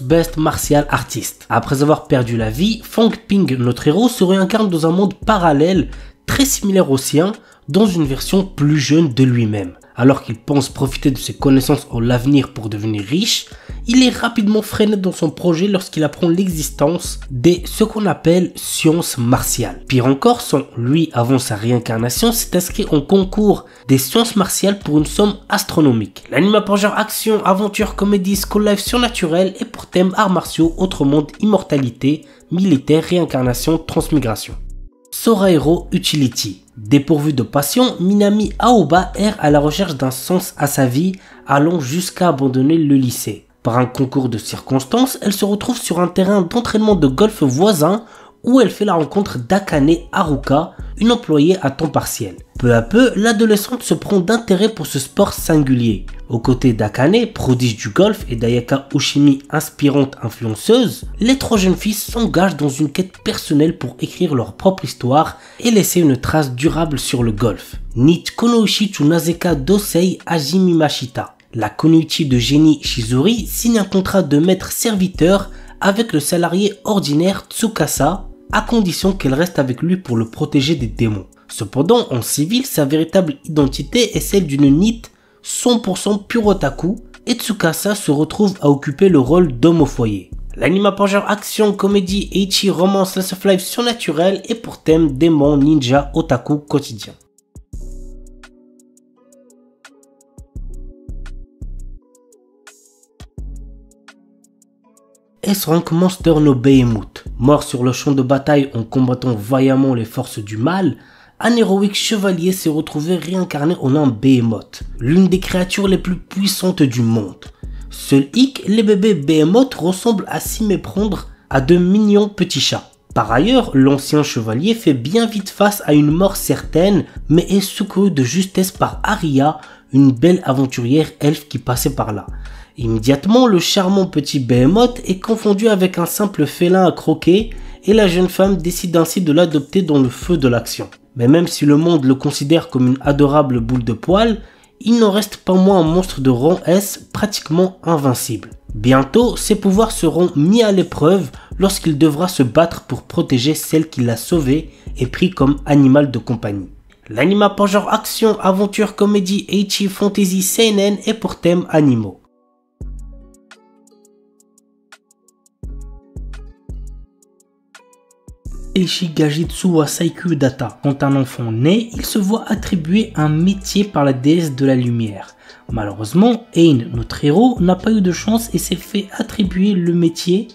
Best Martial Artist. Après avoir perdu la vie, Fang Ping, notre héros, se réincarne dans un monde parallèle très similaire au sien, dans une version plus jeune de lui-même. Alors qu'il pense profiter de ses connaissances en l'avenir pour devenir riche, il est rapidement freiné dans son projet lorsqu'il apprend l'existence ce qu'on appelle sciences martiales. Pire encore, lui, avant sa réincarnation, s'est inscrit en concours des sciences martiales pour une somme astronomique. L'anime a pour genre action, aventure, comédie, school life surnaturel et pour thème arts martiaux, autre monde, immortalité, militaire, réincarnation, transmigration. Sora Hero Utility. Dépourvue de passion, Minami Aoba erre à la recherche d'un sens à sa vie, allant jusqu'à abandonner le lycée. Par un concours de circonstances, elle se retrouve sur un terrain d'entraînement de golf voisin où elle fait la rencontre d'Akane Haruka, une employée à temps partiel. Peu à peu, l'adolescente se prend d'intérêt pour ce sport singulier. Aux côtés d'Akane, prodige du golf, et d'Ayaka Ushimi, inspirante influenceuse, les trois jeunes filles s'engagent dans une quête personnelle pour écrire leur propre histoire et laisser une trace durable sur le golf. Nich Konoichi Nazeka Dosei Hajimimashita. La Kunoichi de génie Shizuri signe un contrat de maître-serviteur avec le salarié ordinaire Tsukasa, à condition qu'elle reste avec lui pour le protéger des démons. Cependant, en civil, sa véritable identité est celle d'une NEET 100% pure otaku, et Tsukasa se retrouve à occuper le rôle d'homme au foyer. L'anime a pour genre action, comédie, ecchi, romance, slice of life surnaturel et pour thème démon, ninja, otaku quotidien. S-Rank Monster no Behemoth. Mort sur le champ de bataille en combattant vaillamment les forces du mal, un héroïque chevalier s'est retrouvé réincarné en un Behemoth, l'une des créatures les plus puissantes du monde. Seul hic, les bébés Behemoth ressemblent à s'y méprendre à de mignons petits chats. Par ailleurs, l'ancien chevalier fait bien vite face à une mort certaine, mais est secouru de justesse par Aria, une belle aventurière elfe qui passait par là. Immédiatement, le charmant petit Behemoth est confondu avec un simple félin à croquer et la jeune femme décide ainsi de l'adopter dans le feu de l'action. Mais même si le monde le considère comme une adorable boule de poils, il n'en reste pas moins un monstre de rang S pratiquement invincible. Bientôt, ses pouvoirs seront mis à l'épreuve lorsqu'il devra se battre pour protéger celle qui l'a sauvé et pris comme animal de compagnie. L'anime a pour genre action, aventure, comédie, ecchi, fantasy, seinen et pour thème animaux. Eishigajitsu wa Saikyu Data. Quand un enfant naît, il se voit attribuer un métier par la déesse de la lumière. Malheureusement, Ein, notre héros, n'a pas eu de chance et s'est fait attribuer le métier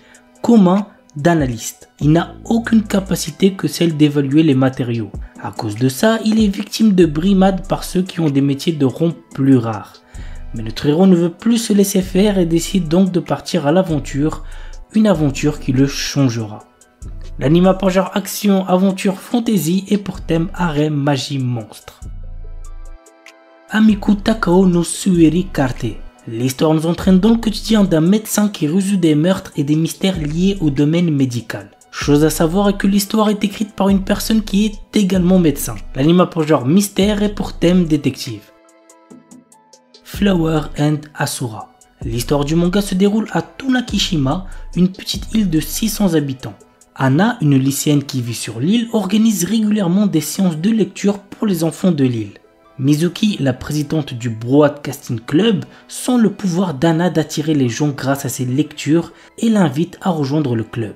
commun d'analyste. Il n'a aucune capacité que celle d'évaluer les matériaux. À cause de ça, il est victime de brimades par ceux qui ont des métiers de rang plus rares. Mais notre héros ne veut plus se laisser faire et décide donc de partir à l'aventure, une aventure qui le changera. L'anime a pour genre action, aventure, fantasy et pour thème harem, magie, monstre. Amiku Takao no Sueri Karte. L'histoire nous entraîne dans le quotidien d'un médecin qui résout des meurtres et des mystères liés au domaine médical. Chose à savoir est que l'histoire est écrite par une personne qui est également médecin. L'anime a pour genre mystère et pour thème détective. Flower and Asura. L'histoire du manga se déroule à Tonakishima, une petite île de 600 habitants. Anna, une lycéenne qui vit sur l'île, organise régulièrement des séances de lecture pour les enfants de l'île. Mizuki, la présidente du Broadcasting Club, sent le pouvoir d'Anna d'attirer les gens grâce à ses lectures et l'invite à rejoindre le club.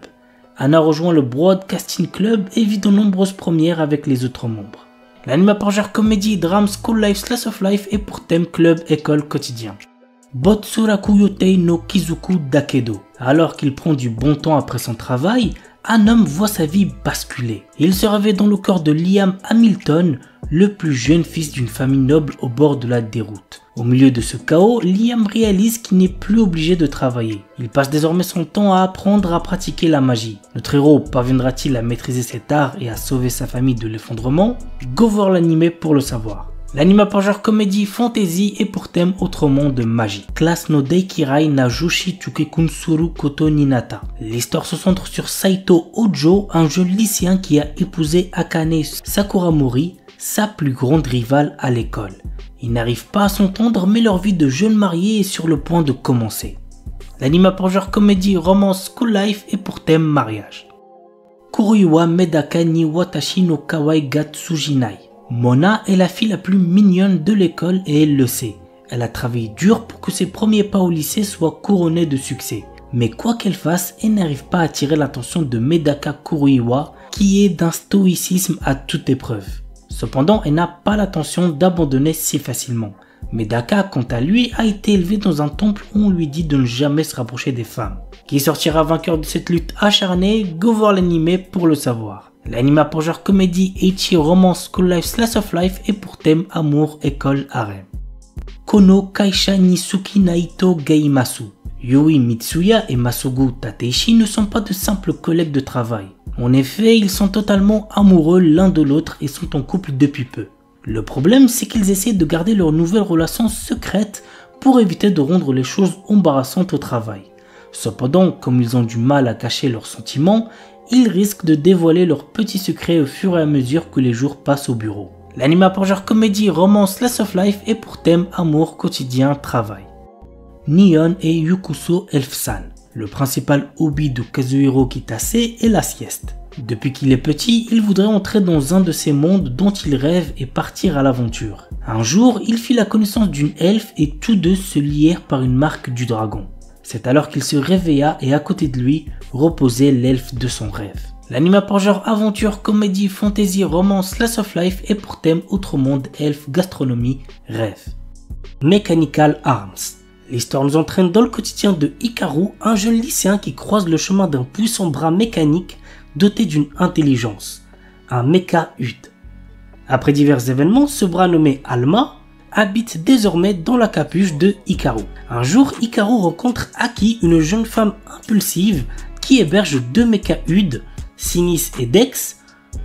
Anna rejoint le Broadcasting Club et vit de nombreuses premières avec les autres membres. L'anime a pour genre comédie, drame, school life, slice of life et pour thème club, école, quotidien. Botsuraku Yotei no Kizuku Dakedo. Alors qu'il prend du bon temps après son travail, un homme voit sa vie basculer. Il se réveille dans le corps de Liam Hamilton, le plus jeune fils d'une famille noble au bord de la déroute. Au milieu de ce chaos, Liam réalise qu'il n'est plus obligé de travailler. Il passe désormais son temps à apprendre à pratiquer la magie. Notre héros parviendra-t-il à maîtriser cet art et à sauver sa famille de l'effondrement? Go voir l'anime pour le savoir. L'anime pour genre comédie fantasy et pour thème autrement de magie. Classe no Deikirai na Joshi Chukekunsuru Koto Ninata. L'histoire se centre sur Saito Ojo, un jeune lycéen qui a épousé Akane Sakuramori, sa plus grande rivale à l'école. Ils n'arrivent pas à s'entendre, mais leur vie de jeunes mariés est sur le point de commencer. L'anime pour genre comédie romance school life et pour thème mariage. Kuruiwa Medaka ni Watashi no Kawaii ga Tsujinai. Mona est la fille la plus mignonne de l'école et elle le sait. Elle a travaillé dur pour que ses premiers pas au lycée soient couronnés de succès. Mais quoi qu'elle fasse, elle n'arrive pas à attirer l'attention de Medaka Kuruiwa, qui est d'un stoïcisme à toute épreuve. Cependant, elle n'a pas l'intention d'abandonner si facilement. Medaka, quant à lui, a été élevé dans un temple où on lui dit de ne jamais se rapprocher des femmes. Qui sortira vainqueur de cette lutte acharnée? Go voir l'anime pour le savoir. L'anime pour genre comédie, ecchi, romance, school life, slice of life et pour thème amour, école, harem. Kono Kaisha Nisuki Naito Geimasu. Yui Mitsuya et Masugu Tateishi ne sont pas de simples collègues de travail. En effet, ils sont totalement amoureux l'un de l'autre et sont en couple depuis peu. Le problème, c'est qu'ils essaient de garder leur nouvelle relation secrète pour éviter de rendre les choses embarrassantes au travail. Cependant, comme ils ont du mal à cacher leurs sentiments, ils risquent de dévoiler leurs petits secrets au fur et à mesure que les jours passent au bureau. L'anime pour genre comédie, romance, slice of life et pour thème amour, quotidien, travail. Nihon et Yukuso Elf-san. Le principal hobby de Kazuhiro Kitase est la sieste. Depuis qu'il est petit, il voudrait entrer dans un de ces mondes dont il rêve et partir à l'aventure. Un jour, il fit la connaissance d'une elfe et tous deux se lièrent par une marque du dragon. C'est alors qu'il se réveilla et à côté de lui reposait l'elfe de son rêve. L'anime pour genre aventure, comédie, fantasy, romance, slice of life et pour thème autre monde, elfe, gastronomie, rêve. Mechanical Arms. L'histoire nous entraîne dans le quotidien de Hikaru, un jeune lycéen qui croise le chemin d'un puissant bras mécanique doté d'une intelligence, un mecha-Ud. Après divers événements, ce bras nommé Alma habite désormais dans la capuche de Hikaru. Un jour, Hikaru rencontre Aki, une jeune femme impulsive qui héberge deux mecha-Ud, Sinis et Dex,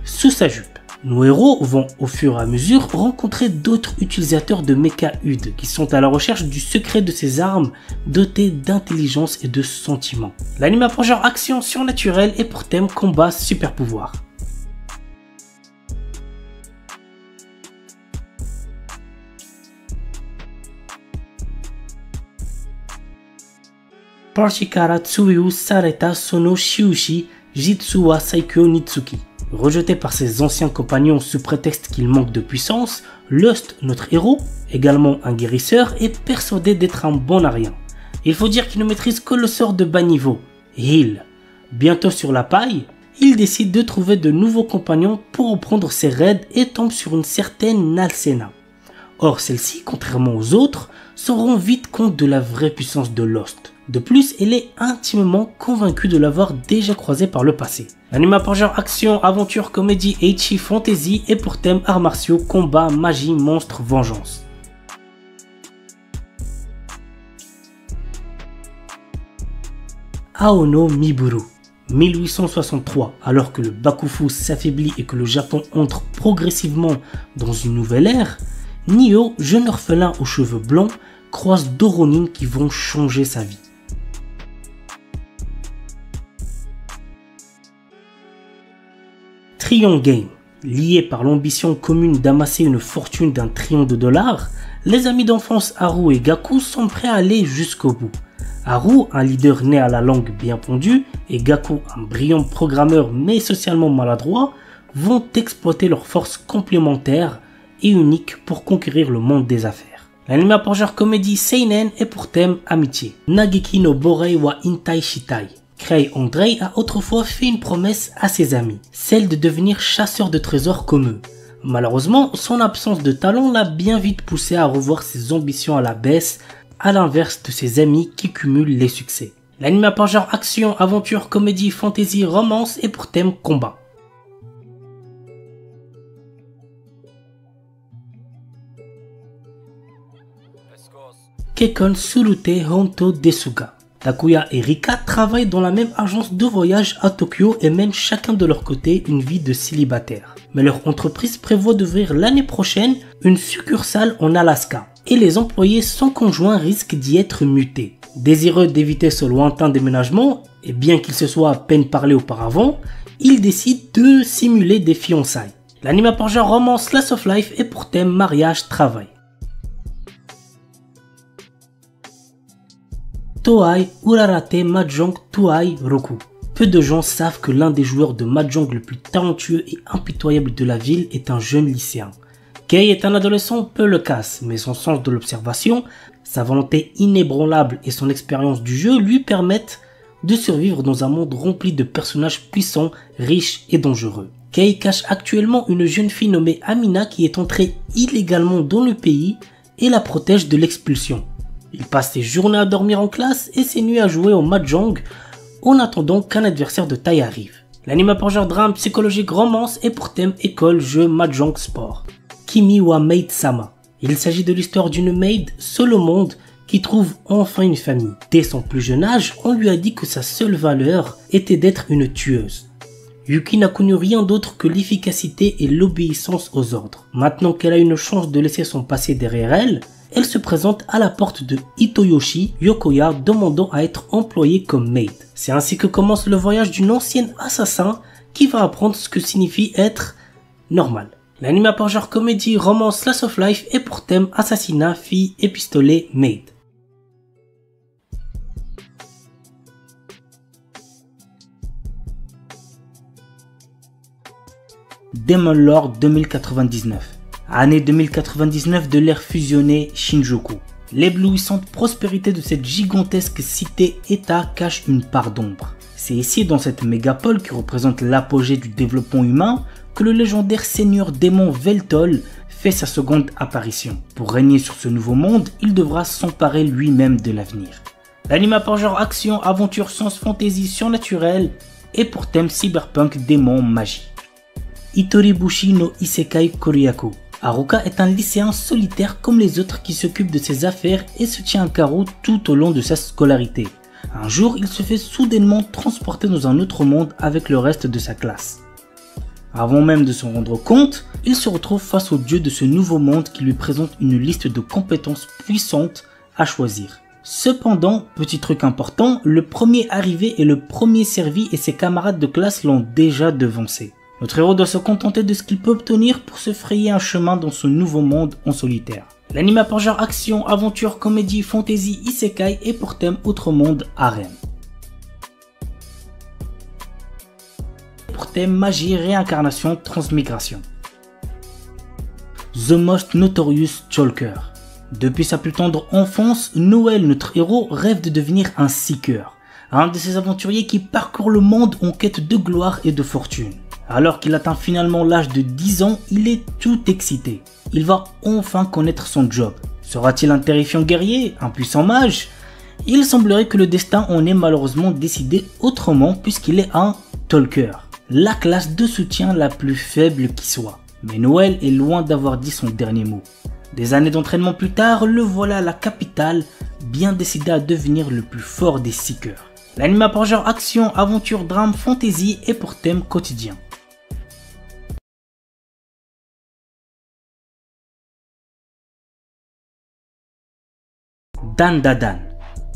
sous sa jupe. Nos héros vont au fur et à mesure rencontrer d'autres utilisateurs de mecha-Ud qui sont à la recherche du secret de ces armes dotées d'intelligence et de sentiments. L'anime pour genre action surnaturelle et pour thème combat super pouvoir. Parshikara Tsuyu Sareta Sono Shiushi Jitsu wa Saikyo Nitsuki. Rejeté par ses anciens compagnons sous prétexte qu'il manque de puissance, Lust, notre héros, également un guérisseur, est persuadé d'être un bon à rien. Il faut dire qu'il ne maîtrise que le sort de bas niveau, Heal. Bientôt sur la paille, il décide de trouver de nouveaux compagnons pour reprendre ses raids et tombe sur une certaine Nalsena. Or celle-ci, contrairement aux autres, se rend vite compte de la vraie puissance de Lust. De plus, elle est intimement convaincue de l'avoir déjà croisé par le passé. L'anime pour genre action, aventure, comédie, ecchi, fantasy et pour thème arts martiaux, combat, magie, monstre, vengeance. Aono Miburu. 1863, alors que le Bakufu s'affaiblit et que le Japon entre progressivement dans une nouvelle ère, Nio, jeune orphelin aux cheveux blancs, croise deux Ronin qui vont changer sa vie. Trillion Game. Liés par l'ambition commune d'amasser une fortune d'1 trillion de dollars, les amis d'enfance Haru et Gaku sont prêts à aller jusqu'au bout. Haru, un leader né à la langue bien pondue, et Gaku, un brillant programmeur mais socialement maladroit, vont exploiter leurs forces complémentaires et uniques pour conquérir le monde des affaires. L'anime pour genre comédie seinen est pour thème amitié. Nageki no Borei wa Intai Shitai. Kei Andrei a autrefois fait une promesse à ses amis, celle de devenir chasseur de trésors comme eux. Malheureusement, son absence de talent l'a bien vite poussé à revoir ses ambitions à la baisse, à l'inverse de ses amis qui cumulent les succès. L'anime pour genre action, aventure, comédie, fantasy, romance et pour thème combat. Kekkon Surute Honto Desuga. Takuya et Rika travaillent dans la même agence de voyage à Tokyo et mènent chacun de leur côté une vie de célibataire. Mais leur entreprise prévoit d'ouvrir l'année prochaine une succursale en Alaska et les employés sans conjoint risquent d'y être mutés. Désireux d'éviter ce lointain déménagement, et bien qu'ils se soient à peine parlé auparavant, ils décident de simuler des fiançailles. L'anime par genre romance slice of life et pour thème mariage-travail. Tohai Urarate Mahjong Tuai Roku. Peu de gens savent que l'un des joueurs de Mahjong le plus talentueux et impitoyable de la ville est un jeune lycéen. Kei est un adolescent peu loquace, mais son sens de l'observation, sa volonté inébranlable et son expérience du jeu lui permettent de survivre dans un monde rempli de personnages puissants, riches et dangereux. Kei cache actuellement une jeune fille nommée Amina qui est entrée illégalement dans le pays et la protège de l'expulsion. Il passe ses journées à dormir en classe et ses nuits à jouer au Mahjong en attendant qu'un adversaire de taille arrive. L'anime pour genre drame, psychologique, romance et pour thème école, jeu, Mahjong, sport. Kimi wa Maid Sama. Il s'agit de l'histoire d'une maid seule au monde qui trouve enfin une famille. Dès son plus jeune âge, on lui a dit que sa seule valeur était d'être une tueuse. Yuki n'a connu rien d'autre que l'efficacité et l'obéissance aux ordres. Maintenant qu'elle a une chance de laisser son passé derrière elle, elle se présente à la porte de Hitoyoshi Yokoya demandant à être employée comme maid. C'est ainsi que commence le voyage d'une ancienne assassin qui va apprendre ce que signifie être normal. L'anime par genre comédie, romance, slice of life et pour thème assassinat, fille et pistolet, maid. Demon Lord 2099. Année 2099 de l'ère fusionnée Shinjuku. L'éblouissante prospérité de cette gigantesque cité-état cache une part d'ombre. C'est ici, dans cette mégapole qui représente l'apogée du développement humain, que le légendaire seigneur démon Veltol fait sa seconde apparition. Pour régner sur ce nouveau monde, il devra s'emparer lui-même de l'avenir. L'anime par genre action, aventure, science, fantasy, surnaturel et pour thème cyberpunk, démon, magie. Itoribushi no Isekai Koryaku. Haruka est un lycéen solitaire comme les autres qui s'occupe de ses affaires et se tient à carreau tout au long de sa scolarité. Un jour, il se fait soudainement transporter dans un autre monde avec le reste de sa classe. Avant même de s'en rendre compte, il se retrouve face au dieu de ce nouveau monde qui lui présente une liste de compétences puissantes à choisir. Cependant, petit truc important, le premier arrivé est le premier servi et ses camarades de classe l'ont déjà devancé. Notre héros doit se contenter de ce qu'il peut obtenir pour se frayer un chemin dans ce nouveau monde en solitaire. L'anime par genre action, aventure, comédie, fantasy, isekai et pour thème autre monde, harem. Pour thème magie, réincarnation, transmigration. The Most Notorious Chalker. Depuis sa plus tendre enfance, Noël, notre héros, rêve de devenir un seeker, un de ces aventuriers qui parcourent le monde en quête de gloire et de fortune. Alors qu'il atteint finalement l'âge de 10 ans, il est tout excité. Il va enfin connaître son job. Sera-t-il un terrifiant guerrier, un puissant mage? Il semblerait que le destin en ait malheureusement décidé autrement puisqu'il est un talker, la classe de soutien la plus faible qui soit. Mais Noël est loin d'avoir dit son dernier mot. Des années d'entraînement plus tard, le voilà à la capitale, bien décidé à devenir le plus fort des seekers. L'anime par genre action, aventure, drame, fantasy et pour thème quotidien. Dan Dadan.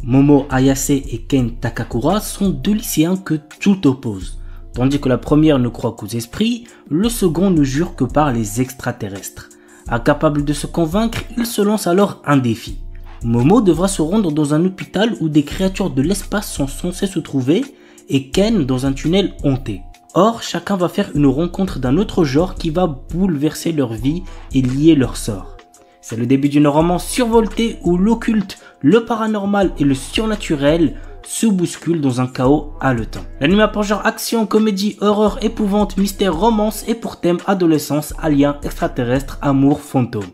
Momo Ayase et Ken Takakura sont deux lycéens que tout oppose. Tandis que la première ne croit qu'aux esprits, le second ne jure que par les extraterrestres. Incapable de se convaincre, il se lance alors un défi. Momo devra se rendre dans un hôpital où des créatures de l'espace sont censées se trouver et Ken dans un tunnel hanté. Or, chacun va faire une rencontre d'un autre genre qui va bouleverser leur vie et lier leur sort. C'est le début d'une romance survoltée où l'occulte, le paranormal et le surnaturel se bousculent dans un chaos haletant. L'anime pour genre action, comédie, horreur, épouvante, mystère, romance et pour thème adolescence, alien, extraterrestre, amour, fantôme.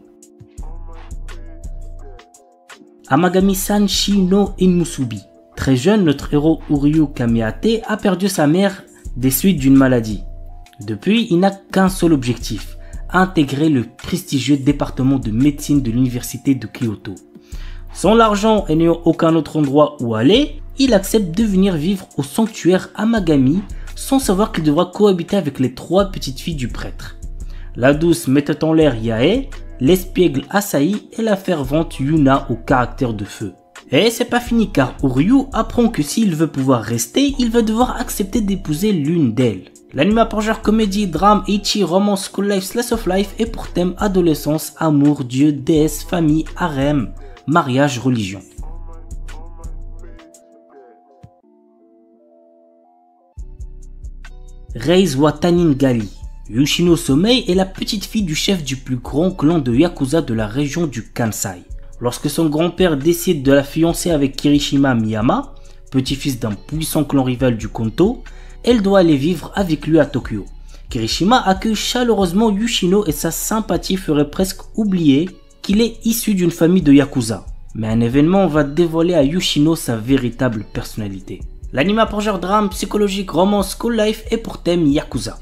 Amagami-san Shi no Inmusubi. Très jeune, notre héros Uryu Kameate a perdu sa mère des suites d'une maladie. Depuis, il n'a qu'un seul objectif. Intégrer le prestigieux département de médecine de l'université de Kyoto. Sans l'argent et n'ayant aucun autre endroit où aller, il accepte de venir vivre au sanctuaire Amagami sans savoir qu'il devra cohabiter avec les 3 petites filles du prêtre. La douce mettait en l'air Yae, l'espiègle Asahi et la fervente Yuna au caractère de feu. Et c'est pas fini car Uryu apprend que s'il veut pouvoir rester, il va devoir accepter d'épouser l'une d'elles. L'anime pour genre comédie, drame, ecchi, romance, school life, slice of life et pour thème adolescence, amour, dieu, déesse, famille, harem, mariage, religion. Reise wa Tanin Gali. Yoshino Somei est la petite fille du chef du plus grand clan de Yakuza de la région du Kansai. Lorsque son grand-père décide de la fiancer avec Kirishima Miyama, petit-fils d'un puissant clan rival du Konto, elle doit aller vivre avec lui à Tokyo. Kirishima accueille chaleureusement Yoshino et sa sympathie ferait presque oublier qu'il est issu d'une famille de Yakuza. Mais un événement va dévoiler à Yoshino sa véritable personnalité. L'anime pour genre drame, psychologique, romance, school life et pour thème Yakuza.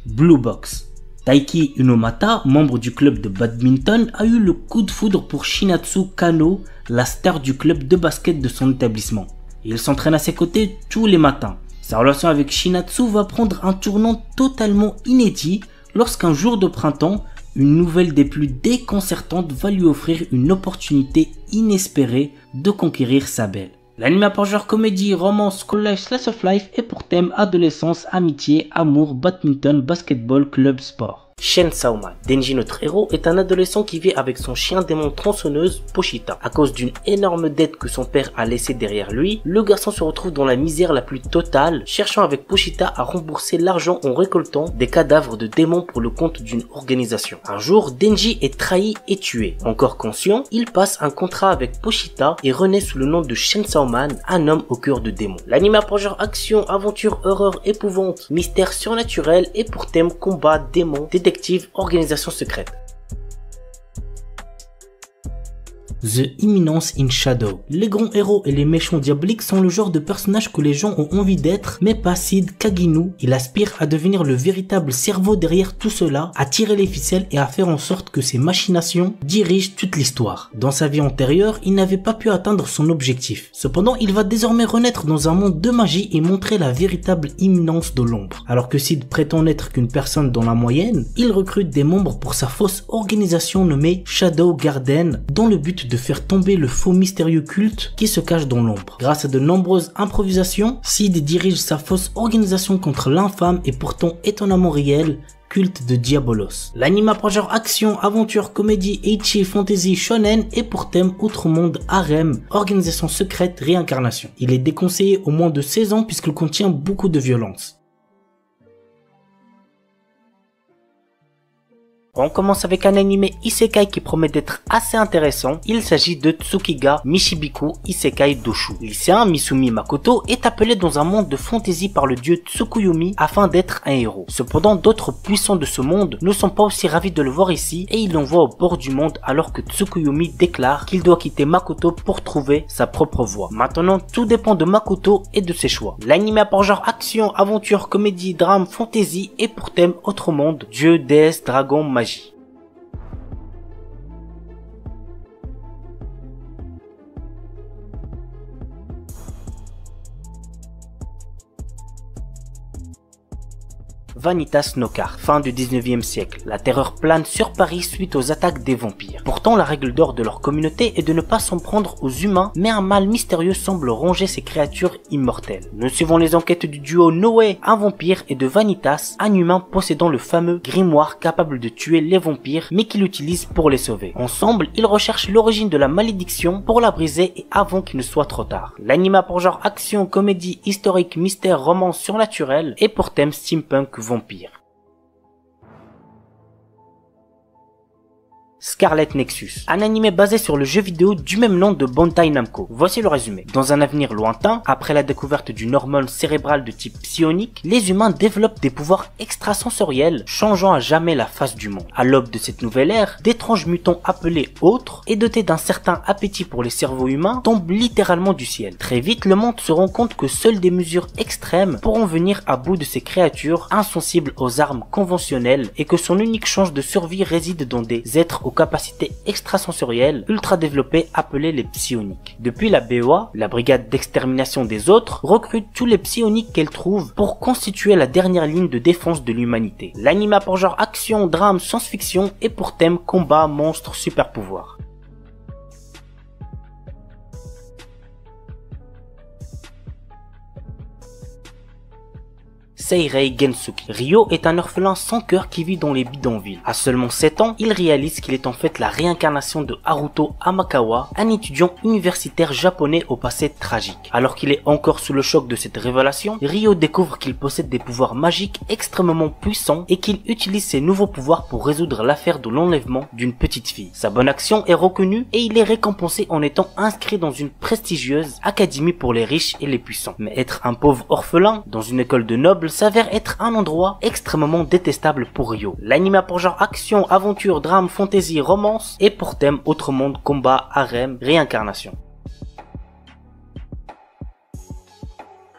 Blue Box. Taiki Unomata, membre du club de badminton, a eu le coup de foudre pour Shinatsu Kano, la star du club de basket de son établissement. Il s'entraîne à ses côtés tous les matins. Sa relation avec Shinatsu va prendre un tournant totalement inédit lorsqu'un jour de printemps, une nouvelle des plus déconcertantes va lui offrir une opportunité inespérée de conquérir sa belle. L'anime pour genre comédie, romance, school life, slice of life et pour thème adolescence, amitié, amour, badminton, basketball, club, sport. Shen Saoma, Denji notre héros, est un adolescent qui vit avec son chien démon tronçonneuse, Pochita. À cause d'une énorme dette que son père a laissée derrière lui, le garçon se retrouve dans la misère la plus totale, cherchant avec Pochita à rembourser l'argent en récoltant des cadavres de démons pour le compte d'une organisation. Un jour, Denji est trahi et tué. Encore conscient, il passe un contrat avec Pochita et renaît sous le nom de Shen Saoman, un homme au cœur de démon. L'anime pour genre action, aventure, horreur, épouvante, mystère surnaturel et pour thème combat, démons, organisation secrète. The Imminence in Shadow. Les grands héros et les méchants diaboliques sont le genre de personnages que les gens ont envie d'être, mais pas Sid Kaginu. Il aspire à devenir le véritable cerveau derrière tout cela, à tirer les ficelles et à faire en sorte que ses machinations dirigent toute l'histoire. Dans sa vie antérieure, il n'avait pas pu atteindre son objectif. Cependant, il va désormais renaître dans un monde de magie et montrer la véritable imminence de l'ombre. Alors que Sid prétend n'être qu'une personne dans la moyenne, il recrute des membres pour sa fausse organisation nommée Shadow Garden, dans le but de faire tomber le faux mystérieux culte qui se cache dans l'ombre. Grâce à de nombreuses improvisations, Sid dirige sa fausse organisation contre l'infâme et pourtant étonnamment réel culte de Diabolos. L'anime pour genre action, aventure, comédie, ecchi, fantasy, shonen et pour thème outre-monde, harem, organisation secrète, réincarnation. Il est déconseillé au moins de 16 ans puisqu'il contient beaucoup de violence. On commence avec un anime isekai qui promet d'être assez intéressant. Il s'agit de Tsukiga Mishibiku Isekai Doshu. Lycéen Misumi Makoto est appelé dans un monde de fantasy par le dieu Tsukuyomi afin d'être un héros. Cependant, d'autres puissants de ce monde ne sont pas aussi ravis de le voir ici et ils l'envoient au bord du monde alors que Tsukuyomi déclare qu'il doit quitter Makoto pour trouver sa propre voie. Maintenant, tout dépend de Makoto et de ses choix. L'anime pour genre action, aventure, comédie, drame, fantasy et pour thème autre monde, dieu, déesse, dragon, magie. Vanitas Nokar, fin du 19e siècle. La terreur plane sur Paris suite aux attaques des vampires. Pourtant, la règle d'or de leur communauté est de ne pas s'en prendre aux humains, mais un mal mystérieux semble ronger ces créatures immortelles. Nous suivons les enquêtes du duo Noé, un vampire, et de Vanitas, un humain possédant le fameux grimoire capable de tuer les vampires, mais qui l'utilise pour les sauver. Ensemble, ils recherchent l'origine de la malédiction pour la briser et avant qu'il ne soit trop tard. L'anime pour genre action, comédie, historique, mystère, romance surnaturel et pour thème steampunk vampire. Scarlet Nexus, un anime basé sur le jeu vidéo du même nom de Bandai Namco. Voici le résumé. Dans un avenir lointain, après la découverte d'une hormone cérébrale de type psionique, les humains développent des pouvoirs extrasensoriels, changeant à jamais la face du monde. À l'aube de cette nouvelle ère, d'étranges mutants appelés autres et dotés d'un certain appétit pour les cerveaux humains tombent littéralement du ciel. Très vite, le monde se rend compte que seules des mesures extrêmes pourront venir à bout de ces créatures insensibles aux armes conventionnelles et que son unique chance de survie réside dans des êtres aux capacités extrasensorielles ultra développées appelées les psioniques. Depuis la BOA, la brigade d'extermination des autres, recrute tous les psioniques qu'elle trouve pour constituer la dernière ligne de défense de l'humanité. L'anime a pour genre action, drame, science-fiction et pour thème combat, monstres, super pouvoirs. Seirei Gensuki. Ryo est un orphelin sans cœur qui vit dans les bidonvilles. À seulement 7 ans, il réalise qu'il est en fait la réincarnation de Haruto Amakawa, un étudiant universitaire japonais au passé tragique. Alors qu'il est encore sous le choc de cette révélation, Ryo découvre qu'il possède des pouvoirs magiques extrêmement puissants et qu'il utilise ses nouveaux pouvoirs pour résoudre l'affaire de l'enlèvement d'une petite fille. Sa bonne action est reconnue et il est récompensé en étant inscrit dans une prestigieuse académie pour les riches et les puissants. Mais être un pauvre orphelin dans une école de nobles s'avère être un endroit extrêmement détestable pour Ryo. L'anime a pour genre action, aventure, drame, fantasy, romance et pour thème autre monde, combat, harem, réincarnation.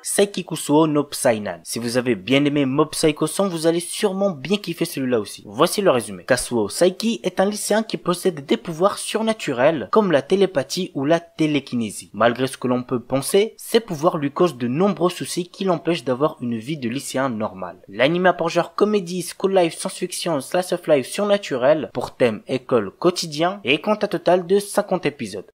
Saikikusuo no Psynan. Si vous avez bien aimé Mob Psycho 100, vous allez sûrement bien kiffer celui-là aussi. Voici le résumé. Kasuo Saiki est un lycéen qui possède des pouvoirs surnaturels comme la télépathie ou la télékinésie. Malgré ce que l'on peut penser, ces pouvoirs lui causent de nombreux soucis qui l'empêchent d'avoir une vie de lycéen normal. L'anime a pour genre comédie, school life, science-fiction, slice of life surnaturel pour thème école quotidien et compte un total de 50 épisodes.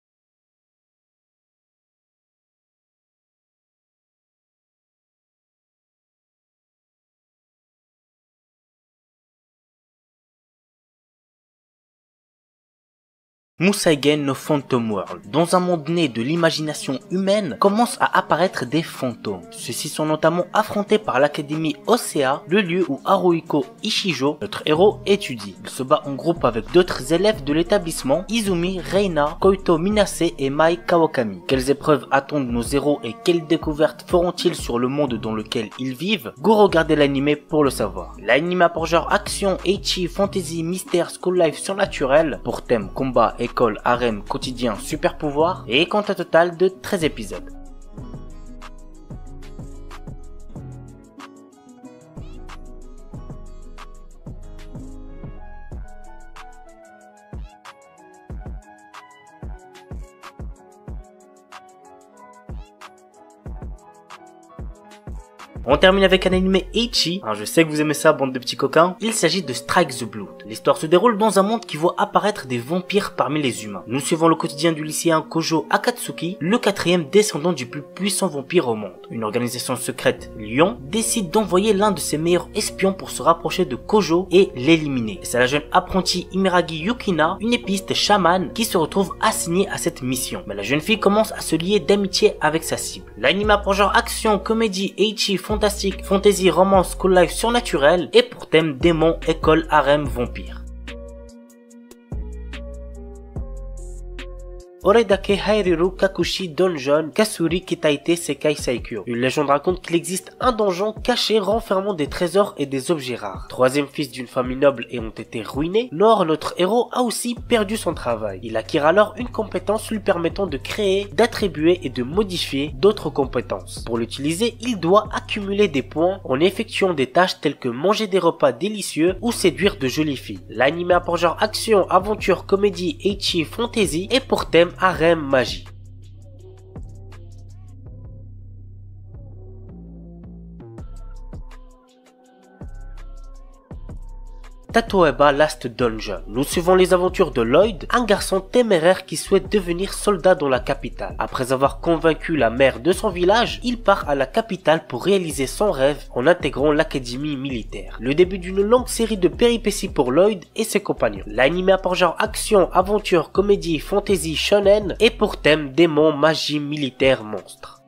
Museigen no Phantom World. Dans un monde né de l'imagination humaine, commencent à apparaître des fantômes. Ceux-ci sont notamment affrontés par l'académie Osea, le lieu où Haruhiko Ishijo, notre héros, étudie. Il se bat en groupe avec d'autres élèves de l'établissement, Izumi, Reina, Koito Minase et Mai Kawakami. Quelles épreuves attendent nos héros et quelles découvertes feront-ils sur le monde dans lequel ils vivent? Go regarder l'anime pour le savoir. L'anime a pour genre action, ecchi, fantasy, mystère, school life surnaturel, pour thème combat, école, harem, quotidien, super pouvoir et compte un total de 13 épisodes. On termine avec un anime ecchi. Je sais que vous aimez ça, bande de petits coquins. Il s'agit de Strike the Blood. L'histoire se déroule dans un monde qui voit apparaître des vampires parmi les humains. Nous suivons le quotidien du lycéen Kojo Akatsuki, le 4e descendant du plus puissant vampire au monde. Une organisation secrète, Lion, décide d'envoyer l'un de ses meilleurs espions pour se rapprocher de Kojo et l'éliminer. C'est la jeune apprentie Imeragi Yukina, une épiste chamane, qui se retrouve assignée à cette mission. Mais la jeune fille commence à se lier d'amitié avec sa cible. L'anime a pour genre action, comédie, ecchi, fantastique, fantasy, romance, school life surnaturel et pour thème démon, école, harem, vampire. Oredake Hairiru Kakushi Donjon Kasuri Kitaite Sekai Saikyo. Une légende raconte qu'il existe un donjon caché renfermant des trésors et des objets rares. Troisième fils d'une famille noble ayant été ruiné, Nor, notre héros, a aussi perdu son travail. Il acquiert alors une compétence lui permettant de créer, d'attribuer et de modifier d'autres compétences. Pour l'utiliser, il doit accumuler des points en effectuant des tâches telles que manger des repas délicieux ou séduire de jolies filles. L'anime a pour genre action, aventure, comédie, ecchi, fantasy et pour thème harem, magie. Tatoeba Last Dungeon. Nous suivons les aventures de Lloyd, un garçon téméraire qui souhaite devenir soldat dans la capitale. Après avoir convaincu la mère de son village, il part à la capitale pour réaliser son rêve en intégrant l'académie militaire. Le début d'une longue série de péripéties pour Lloyd et ses compagnons. L'anime a pour genre action, aventure, comédie, fantasy, shonen et pour thème démon, magie, militaire, monstre.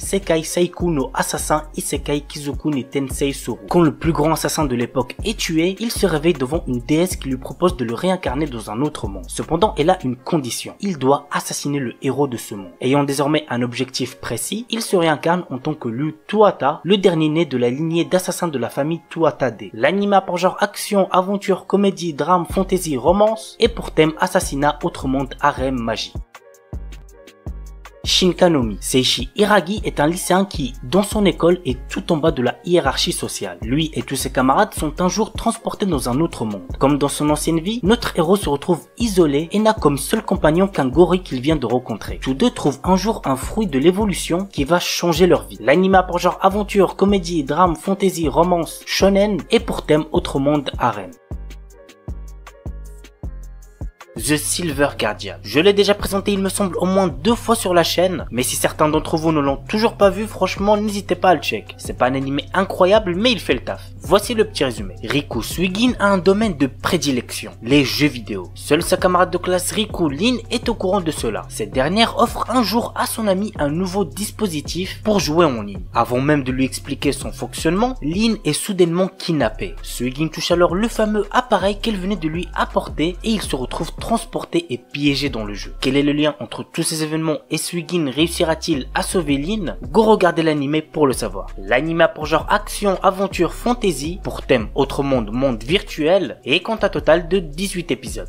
Sekai Seiku no Assassin Isekai Kizoku ni Tensei Suru. Quand le plus grand assassin de l'époque est tué, il se réveille devant une déesse qui lui propose de le réincarner dans un autre monde. Cependant, elle a une condition. Il doit assassiner le héros de ce monde. Ayant désormais un objectif précis, il se réincarne en tant que Lu Tuata, le dernier né de la lignée d'assassins de la famille Tuatade. L'anime a pour genre action, aventure, comédie, drame, fantasy, romance et pour thème assassinat, autre monde, harem, magie. Shinkanomi. Seishi Hiragi est un lycéen qui, dans son école, est tout en bas de la hiérarchie sociale. Lui et tous ses camarades sont un jour transportés dans un autre monde. Comme dans son ancienne vie, notre héros se retrouve isolé et n'a comme seul compagnon qu'un gorille qu'il vient de rencontrer. Tous deux trouvent un jour un fruit de l'évolution qui va changer leur vie. L'anime a pour genre aventure, comédie, drame, fantasy, romance, shonen et pour thème autre monde, harem. The Silver Guardian. Je l'ai déjà présenté il me semble au moins 2 fois sur la chaîne, mais si certains d'entre vous ne l'ont toujours pas vu, franchement n'hésitez pas à le check. C'est pas un animé incroyable mais il fait le taf. Voici le petit résumé. Riku Suigin a un domaine de prédilection, les jeux vidéo. Seule sa camarade de classe Riku Lin est au courant de cela. Cette dernière offre un jour à son ami un nouveau dispositif pour jouer en ligne. Avant même de lui expliquer son fonctionnement, Lin est soudainement kidnappée. Suigin touche alors le fameux appareil qu'elle venait de lui apporter et il se retrouve transporté et piégé dans le jeu. Quel est le lien entre tous ces événements et Suigin réussira-t-il à sauver Lin? Go regarder l'anime pour le savoir. L'anime a pour genre action, aventure, fantasy, pour thème autre monde, monde virtuel et compte un total de 18 épisodes.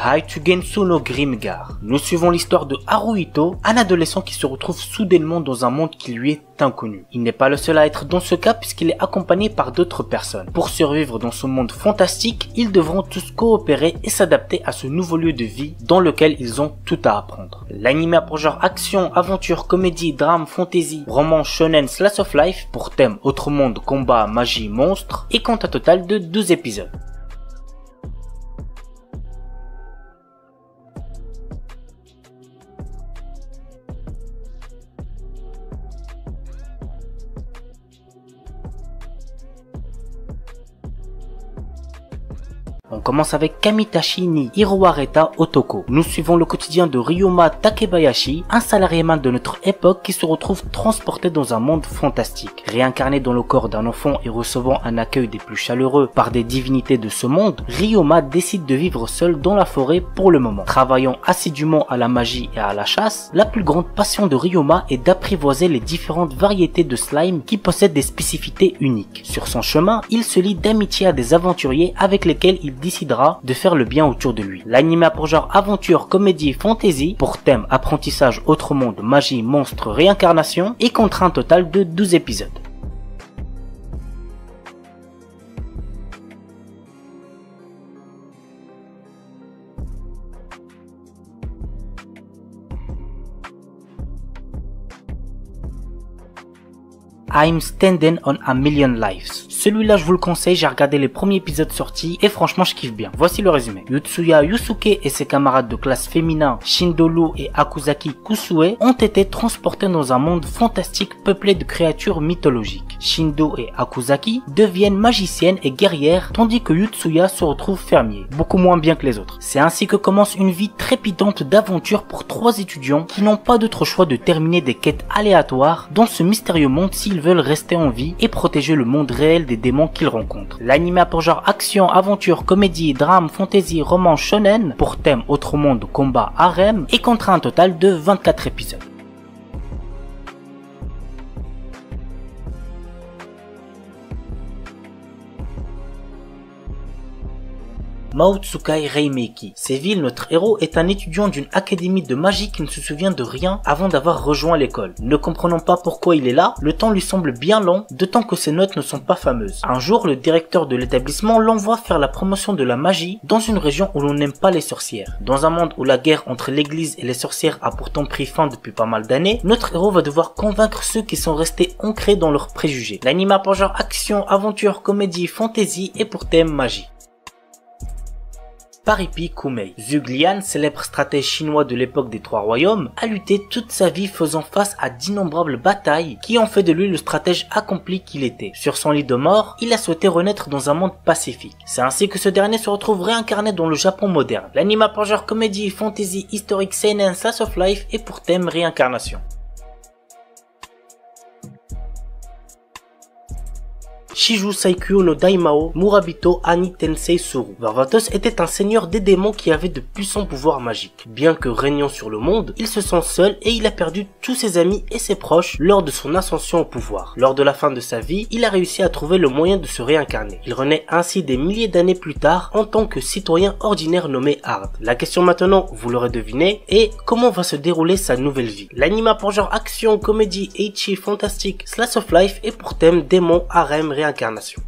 Haitsugensu no Grimgar. Nous suivons l'histoire de Haruhito, un adolescent qui se retrouve soudainement dans un monde qui lui est inconnu. Il n'est pas le seul à être dans ce cas puisqu'il est accompagné par d'autres personnes. Pour survivre dans ce monde fantastique, ils devront tous coopérer et s'adapter à ce nouveau lieu de vie dans lequel ils ont tout à apprendre. L'anime a pour genre action, aventure, comédie, drame, fantasy, roman, shonen, slice of life pour thème autre monde, combat, magie, monstre et compte un total de 12 épisodes. On commence avec Kamitachi ni Hiroareta Otoko. Nous suivons le quotidien de Ryoma Takebayashi, un salariéman de notre époque qui se retrouve transporté dans un monde fantastique. Réincarné dans le corps d'un enfant et recevant un accueil des plus chaleureux par des divinités de ce monde, Ryoma décide de vivre seul dans la forêt pour le moment. Travaillant assidûment à la magie et à la chasse, la plus grande passion de Ryoma est d'apprivoiser les différentes variétés de slime qui possèdent des spécificités uniques. Sur son chemin, il se lie d'amitié à des aventuriers avec lesquels il décidera de faire le bien autour de lui. L'anime a pour genre aventure, comédie, fantasy, pour thème apprentissage, autre monde, magie, monstre, réincarnation et comptera un total de 12 épisodes. I'm Standing on a Million Lives. Celui-là je vous le conseille, j'ai regardé les premiers épisodes sortis et franchement je kiffe bien. Voici le résumé. Yutsuya Yusuke et ses camarades de classe féminin Shindolu et Akuzaki Kusue ont été transportés dans un monde fantastique peuplé de créatures mythologiques. Shindo et Akuzaki deviennent magiciennes et guerrières tandis que Yutsuya se retrouve fermier, beaucoup moins bien que les autres. C'est ainsi que commence une vie trépidante d'aventure pour 3 étudiants qui n'ont pas d'autre choix de terminer des quêtes aléatoires dans ce mystérieux monde s'ils veulent rester en vie et protéger le monde réel des démons qu'ils rencontrent. L'anime a pour genre action, aventure, comédie, drame, fantasy, roman, shonen, pour thème autre monde, combat, harem et comptera un total de 24 épisodes. Maotsukai Reimeki. Séville, notre héros est un étudiant d'une académie de magie qui ne se souvient de rien avant d'avoir rejoint l'école. Ne comprenant pas pourquoi il est là, le temps lui semble bien long, d'autant que ses notes ne sont pas fameuses. Un jour, le directeur de l'établissement l'envoie faire la promotion de la magie dans une région où l'on n'aime pas les sorcières. Dans un monde où la guerre entre l'église et les sorcières a pourtant pris fin depuis pas mal d'années, notre héros va devoir convaincre ceux qui sont restés ancrés dans leurs préjugés. L'anime a pour genre action, aventure, comédie, fantasy et pour thème magie. Paripi Kumei. Zhuge Liang, célèbre stratège chinois de l'époque des 3 royaumes, a lutté toute sa vie faisant face à d'innombrables batailles qui ont fait de lui le stratège accompli qu'il était. Sur son lit de mort, il a souhaité renaître dans un monde pacifique. C'est ainsi que ce dernier se retrouve réincarné dans le Japon moderne. L'anime a pour genre comédie, fantasy, historique, seinen, slice of life et pour thème réincarnation. Shiju Saikyo no Daimao Murabito Ani Tensei Suru. Varvatos était un seigneur des démons qui avait de puissants pouvoirs magiques. Bien que régnant sur le monde, il se sent seul et il a perdu tous ses amis et ses proches lors de son ascension au pouvoir. Lors de la fin de sa vie, il a réussi à trouver le moyen de se réincarner. Il renaît ainsi des milliers d'années plus tard en tant que citoyen ordinaire nommé Hard. La question maintenant, vous l'aurez deviné, est comment va se dérouler sa nouvelle vie. L'anime pour genre action, comédie, ecchi, fantastique, slice of life et pour thème démon, harem, réincarnation.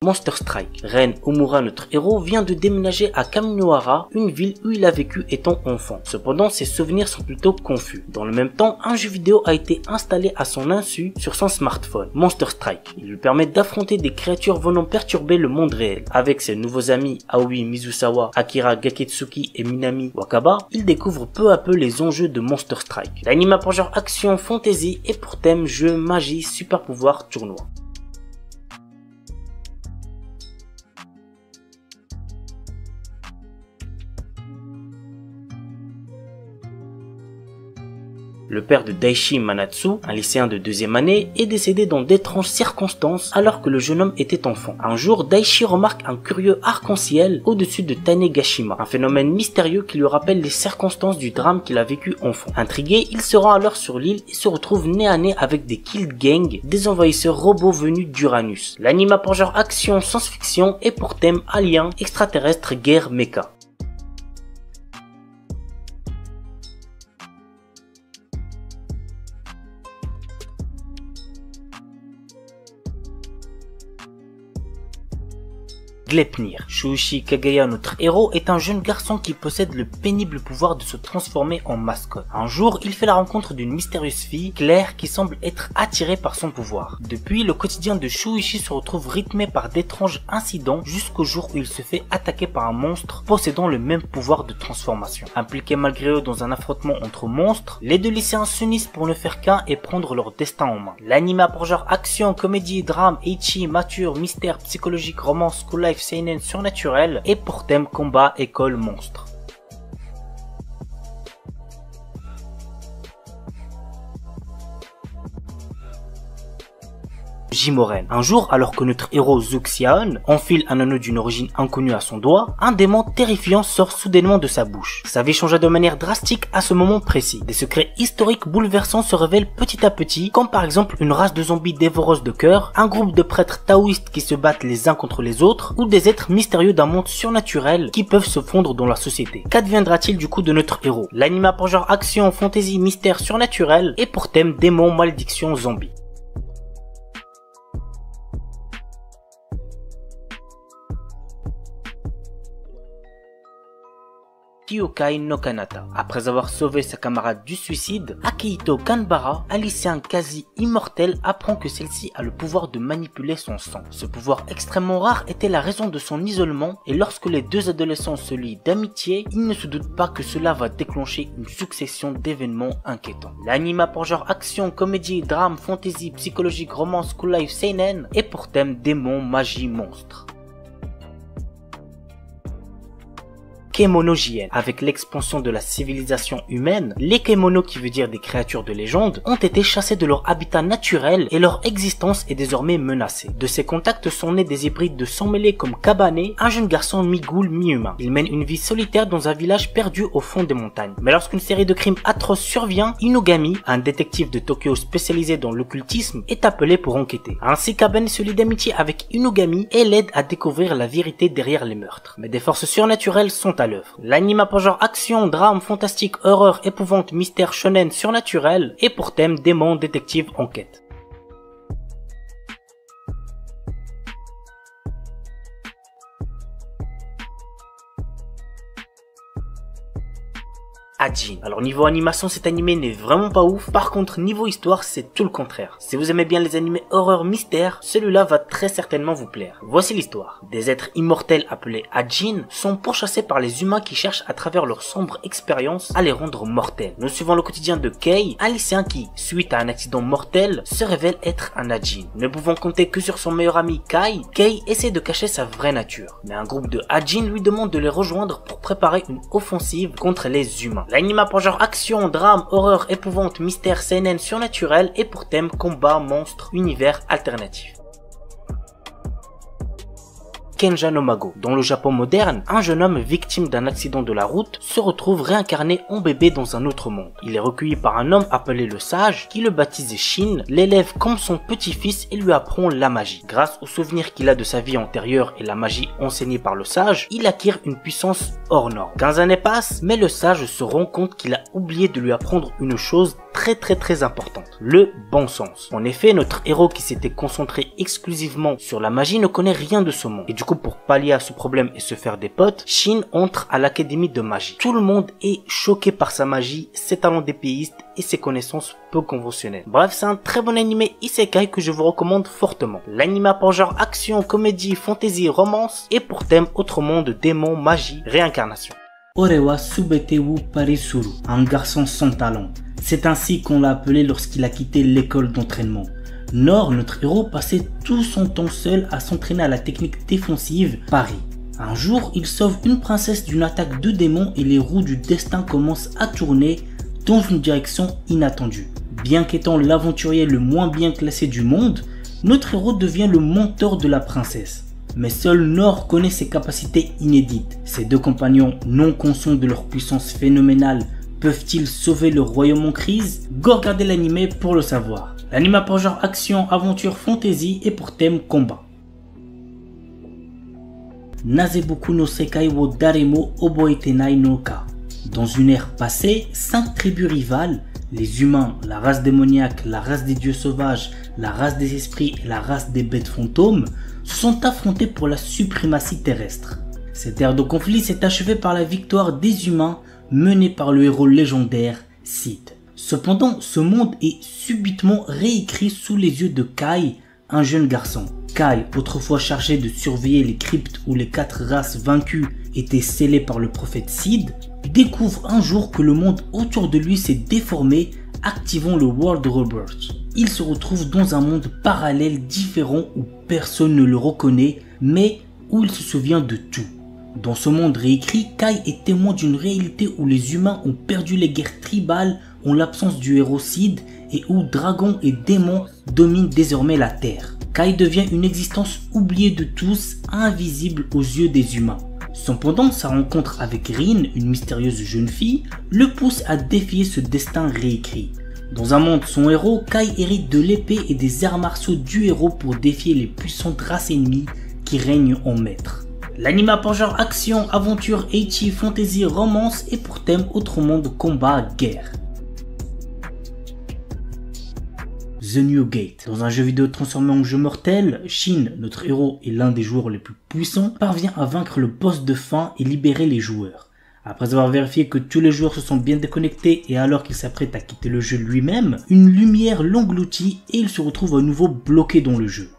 Monster Strike. Ren Omura, notre héros, vient de déménager à Kaminohara, une ville où il a vécu étant enfant. Cependant, ses souvenirs sont plutôt confus. Dans le même temps, un jeu vidéo a été installé à son insu sur son smartphone, Monster Strike. Il lui permet d'affronter des créatures venant perturber le monde réel. Avec ses nouveaux amis Aoi Mizusawa, Akira Gaketsuki et Minami Wakaba, il découvre peu à peu les enjeux de Monster Strike. L'anime pour genre action, fantasy et pour thème jeu, magie, super pouvoir, tournoi. Le père de Daishi Manatsu, un lycéen de 2e année, est décédé dans d'étranges circonstances alors que le jeune homme était enfant. Un jour, Daishi remarque un curieux arc-en-ciel au-dessus de Tanegashima, un phénomène mystérieux qui lui rappelle les circonstances du drame qu'il a vécu enfant. Intrigué, il se rend alors sur l'île et se retrouve nez à nez avec des Kill Gang, des envahisseurs robots venus d'Uranus. L'anime a pour genre action, science-fiction et pour thème alien, extraterrestre, guerre, mecha. Gleipnir. Shuichi Kagaya, notre héros, est un jeune garçon qui possède le pénible pouvoir de se transformer en mascotte. Un jour, il fait la rencontre d'une mystérieuse fille, Claire, qui semble être attirée par son pouvoir. Depuis, le quotidien de Shuichi se retrouve rythmé par d'étranges incidents jusqu'au jour où il se fait attaquer par un monstre possédant le même pouvoir de transformation. Impliqués malgré eux dans un affrontement entre monstres, les deux lycéens s'unissent pour ne faire qu'un et prendre leur destin en main. L'anime a pour genre action, comédie, drame, ecchi, mature, mystère, psychologique, romance, school life, seinen, surnaturel et pour thème combat, école, monstre. Jimoren. Un jour, alors que notre héros Zuxiaon enfile un anneau d'une origine inconnue à son doigt, un démon terrifiant sort soudainement de sa bouche. Sa vie changea de manière drastique à ce moment précis. Des secrets historiques bouleversants se révèlent petit à petit, comme par exemple une race de zombies dévoreuses de cœur, un groupe de prêtres taoïstes qui se battent les uns contre les autres, ou des êtres mystérieux d'un monde surnaturel qui peuvent se fondre dans la société. Qu'adviendra-t-il du coup de notre héros? L'anime a pour genre action, fantasy, mystère, surnaturel et pour thème démon, malédiction, zombie. Kyokai no Kanata. Après avoir sauvé sa camarade du suicide, Akihito Kanbara, un lycéen quasi immortel, apprend que celle-ci a le pouvoir de manipuler son sang. Ce pouvoir extrêmement rare était la raison de son isolement et lorsque les deux adolescents se lient d'amitié, ils ne se doutent pas que cela va déclencher une succession d'événements inquiétants. L'anime a pour genre action, comédie, drame, fantasy, psychologique, romance, school life, seinen et pour thème démon, magie, monstre. Kemono JN. Avec l'expansion de la civilisation humaine, les Kemono, qui veut dire des créatures de légende, ont été chassés de leur habitat naturel et leur existence est désormais menacée. De ces contacts sont nés des hybrides de sang mêlés comme Kabane, un jeune garçon mi-ghoul, mi-humain. Il mène une vie solitaire dans un village perdu au fond des montagnes. Mais lorsqu'une série de crimes atroces survient, Inugami, un détective de Tokyo spécialisé dans l'occultisme, est appelé pour enquêter. Ainsi, Kabane se lie d'amitié avec Inugami et l'aide à découvrir la vérité derrière les meurtres. Mais des forces surnaturelles sont à l'œuvre. L'anime a pour genre action, drame, fantastique, horreur, épouvante, mystère, shonen, surnaturel et pour thème démon, détective, enquête. Ajin. Alors niveau animation, cet animé n'est vraiment pas ouf. Par contre, niveau histoire, c'est tout le contraire. Si vous aimez bien les animés horreur mystère, celui-là va très certainement vous plaire. Voici l'histoire. Des êtres immortels appelés Ajin sont pourchassés par les humains qui cherchent à travers leur sombre expérience à les rendre mortels. Nous suivons le quotidien de Kei, un lycéen qui, suite à un accident mortel, se révèle être un Ajin. Ne pouvant compter que sur son meilleur ami Kai, Kei essaie de cacher sa vraie nature. Mais un groupe de Ajin lui demande de les rejoindre pour préparer une offensive contre les humains. L'anime L'anime pour genre action, drame, horreur, épouvante, mystère, seinen, surnaturel et pour thème combat, monstre, univers alternatif. Kenja no Mago. Dans le Japon moderne, un jeune homme victime d'un accident de la route se retrouve réincarné en bébé dans un autre monde. Il est recueilli par un homme appelé le Sage qui le baptise Shin, l'élève comme son petit-fils et lui apprend la magie. Grâce aux souvenirs qu'il a de sa vie antérieure et la magie enseignée par le Sage, il acquiert une puissance hors norme. 15 années passent, mais le Sage se rend compte qu'il a oublié de lui apprendre une chose très importante, le bon sens. En effet, notre héros qui s'était concentré exclusivement sur la magie ne connaît rien de ce monde. Et du coup, pour pallier à ce problème et se faire des potes, Shin entre à l'académie de magie. Tout le monde est choqué par sa magie, ses talents d'épéiste et ses connaissances peu conventionnelles. Bref, c'est un très bon animé isekai que je vous recommande fortement. L'anime a pour genre action, comédie, fantasy, romance et pour thème autre monde, démons, magie, réincarnation. Orewa Subetewu Parisuru, un garçon sans talent. C'est ainsi qu'on l'a appelé lorsqu'il a quitté l'école d'entraînement. Nor, notre héros, passait tout son temps seul à s'entraîner à la technique défensive Pari. Un jour, il sauve une princesse d'une attaque de démons et les roues du destin commencent à tourner dans une direction inattendue. Bien qu'étant l'aventurier le moins bien classé du monde, notre héros devient le mentor de la princesse. Mais seul Nor connaît ses capacités inédites. Ses deux compagnons, non conscients de leur puissance phénoménale, peuvent-ils sauver le royaume en crise? Go regarder l'anime pour le savoir. L'anime a pour genre action, aventure, fantasy et pour thème combat. Nazeboku no Sekai wo Daremo Oboetenai no Ka. Dans une ère passée, 5 tribus rivales, les humains, la race démoniaque, la race des dieux sauvages, la race des esprits et la race des bêtes fantômes, se sont affrontés pour la suprématie terrestre. Cette ère de conflit s'est achevée par la victoire des humains menée par le héros légendaire Sid. Cependant, ce monde est subitement réécrit sous les yeux de Kai, un jeune garçon. Kai, autrefois chargé de surveiller les cryptes où les 4 races vaincues étaient scellées par le prophète Sid, découvre un jour que le monde autour de lui s'est déformé, activant le World Rebirth. Il se retrouve dans un monde parallèle différent où personne ne le reconnaît, mais où il se souvient de tout. Dans ce monde réécrit, Kai est témoin d'une réalité où les humains ont perdu les guerres tribales en l'absence du héros Sid et où dragons et démons dominent désormais la Terre. Kai devient une existence oubliée de tous, invisible aux yeux des humains. Cependant, sa rencontre avec Rin, une mystérieuse jeune fille, le pousse à défier ce destin réécrit. Dans un monde sans héros, Kai hérite de l'épée et des arts martiaux du héros pour défier les puissantes races ennemies qui règnent en maître. L'anime a pour genre action, aventure, ecchi, fantasy, romance et pour thème autre monde, combat, guerre. The New Gate. Dans un jeu vidéo transformé en jeu mortel, Shin, notre héros et l'un des joueurs les plus puissants, parvient à vaincre le boss de fin et libérer les joueurs. Après avoir vérifié que tous les joueurs se sont bien déconnectés et alors qu'il s'apprête à quitter le jeu lui-même, une lumière l'engloutit et il se retrouve à nouveau bloqué dans le jeu.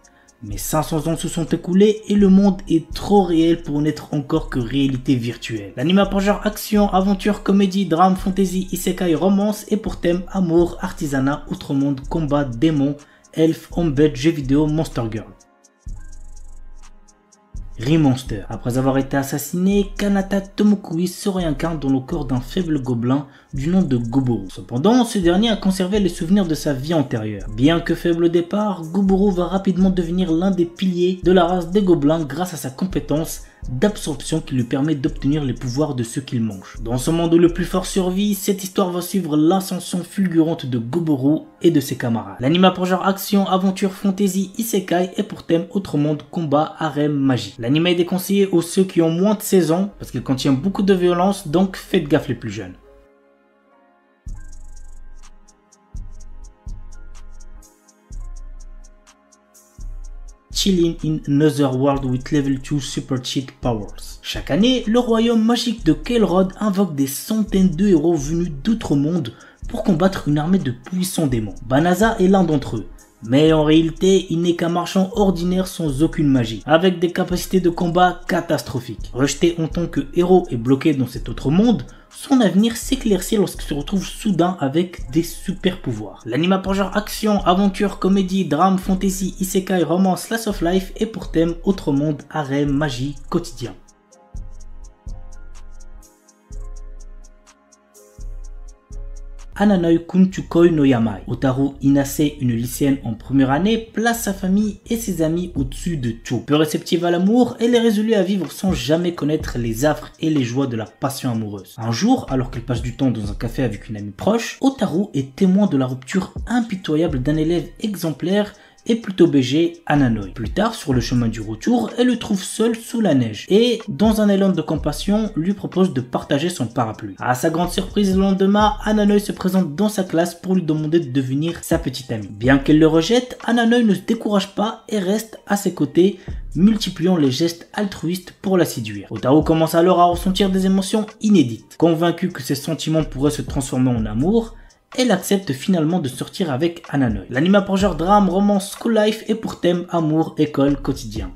Mais 500 ans se sont écoulés et le monde est trop réel pour n'être encore que réalité virtuelle. L'anime a pour genre action, aventure, comédie, drame, fantasy, isekai, romance et pour thème amour, artisanat, outre monde, combat, démons, elfes, homme-bête, jeux vidéo, monster girl. Remonster. Après avoir été assassiné, Kanata Tomokui se réincarne dans le corps d'un faible gobelin du nom de Goboro. Cependant, ce dernier a conservé les souvenirs de sa vie antérieure. Bien que faible au départ, Goboro va rapidement devenir l'un des piliers de la race des gobelins grâce à sa compétence d'absorption qui lui permet d'obtenir les pouvoirs de ceux qu'il mange. Dans ce monde où le plus fort survit, cette histoire va suivre l'ascension fulgurante de Goboro et de ses camarades. L'anime a pour genre action, aventure, fantasy, isekai et pour thème autre monde, combat, harem, magie. L'anime est déconseillé aux ceux qui ont moins de 16 ans parce qu'il contient beaucoup de violence, donc faites gaffe les plus jeunes. Chilling in Another World with Level 2 Super Cheat Powers. Chaque année, le royaume magique de Kelrod invoque des centaines de héros venus d'autres mondes pour combattre une armée de puissants démons. Banaza est l'un d'entre eux. Mais en réalité, il n'est qu'un marchand ordinaire sans aucune magie, avec des capacités de combat catastrophiques. Rejeté en tant que héros et bloqué dans cet autre monde, son avenir s'éclaircit lorsqu'il se retrouve soudain avec des super pouvoirs. L'anime a pour genre action, aventure, comédie, drame, fantasy, isekai, romance, slice of life et pour thème autre monde, harem, magie, quotidien. Ananoi Kunchukoi no Yamai. Otaru Inase, une lycéenne en première année, place sa famille et ses amis au-dessus de tout. Peu réceptive à l'amour, elle est résolue à vivre sans jamais connaître les affres et les joies de la passion amoureuse. Un jour, alors qu'elle passe du temps dans un café avec une amie proche, Otaru est témoin de la rupture impitoyable d'un élève exemplaire et plutôt BG, Ananoi. Plus tard, sur le chemin du retour, elle le trouve seul sous la neige et, dans un élan de compassion, lui propose de partager son parapluie. À sa grande surprise, le lendemain, Ananoi se présente dans sa classe pour lui demander de devenir sa petite amie. Bien qu'elle le rejette, Ananoi ne se décourage pas et reste à ses côtés, multipliant les gestes altruistes pour la séduire. Otaru commence alors à ressentir des émotions inédites. Convaincue que ses sentiments pourraient se transformer en amour, elle accepte finalement de sortir avec Ananoi. L'anime pour genre drame, romance, school life et pour thème amour, école, quotidien.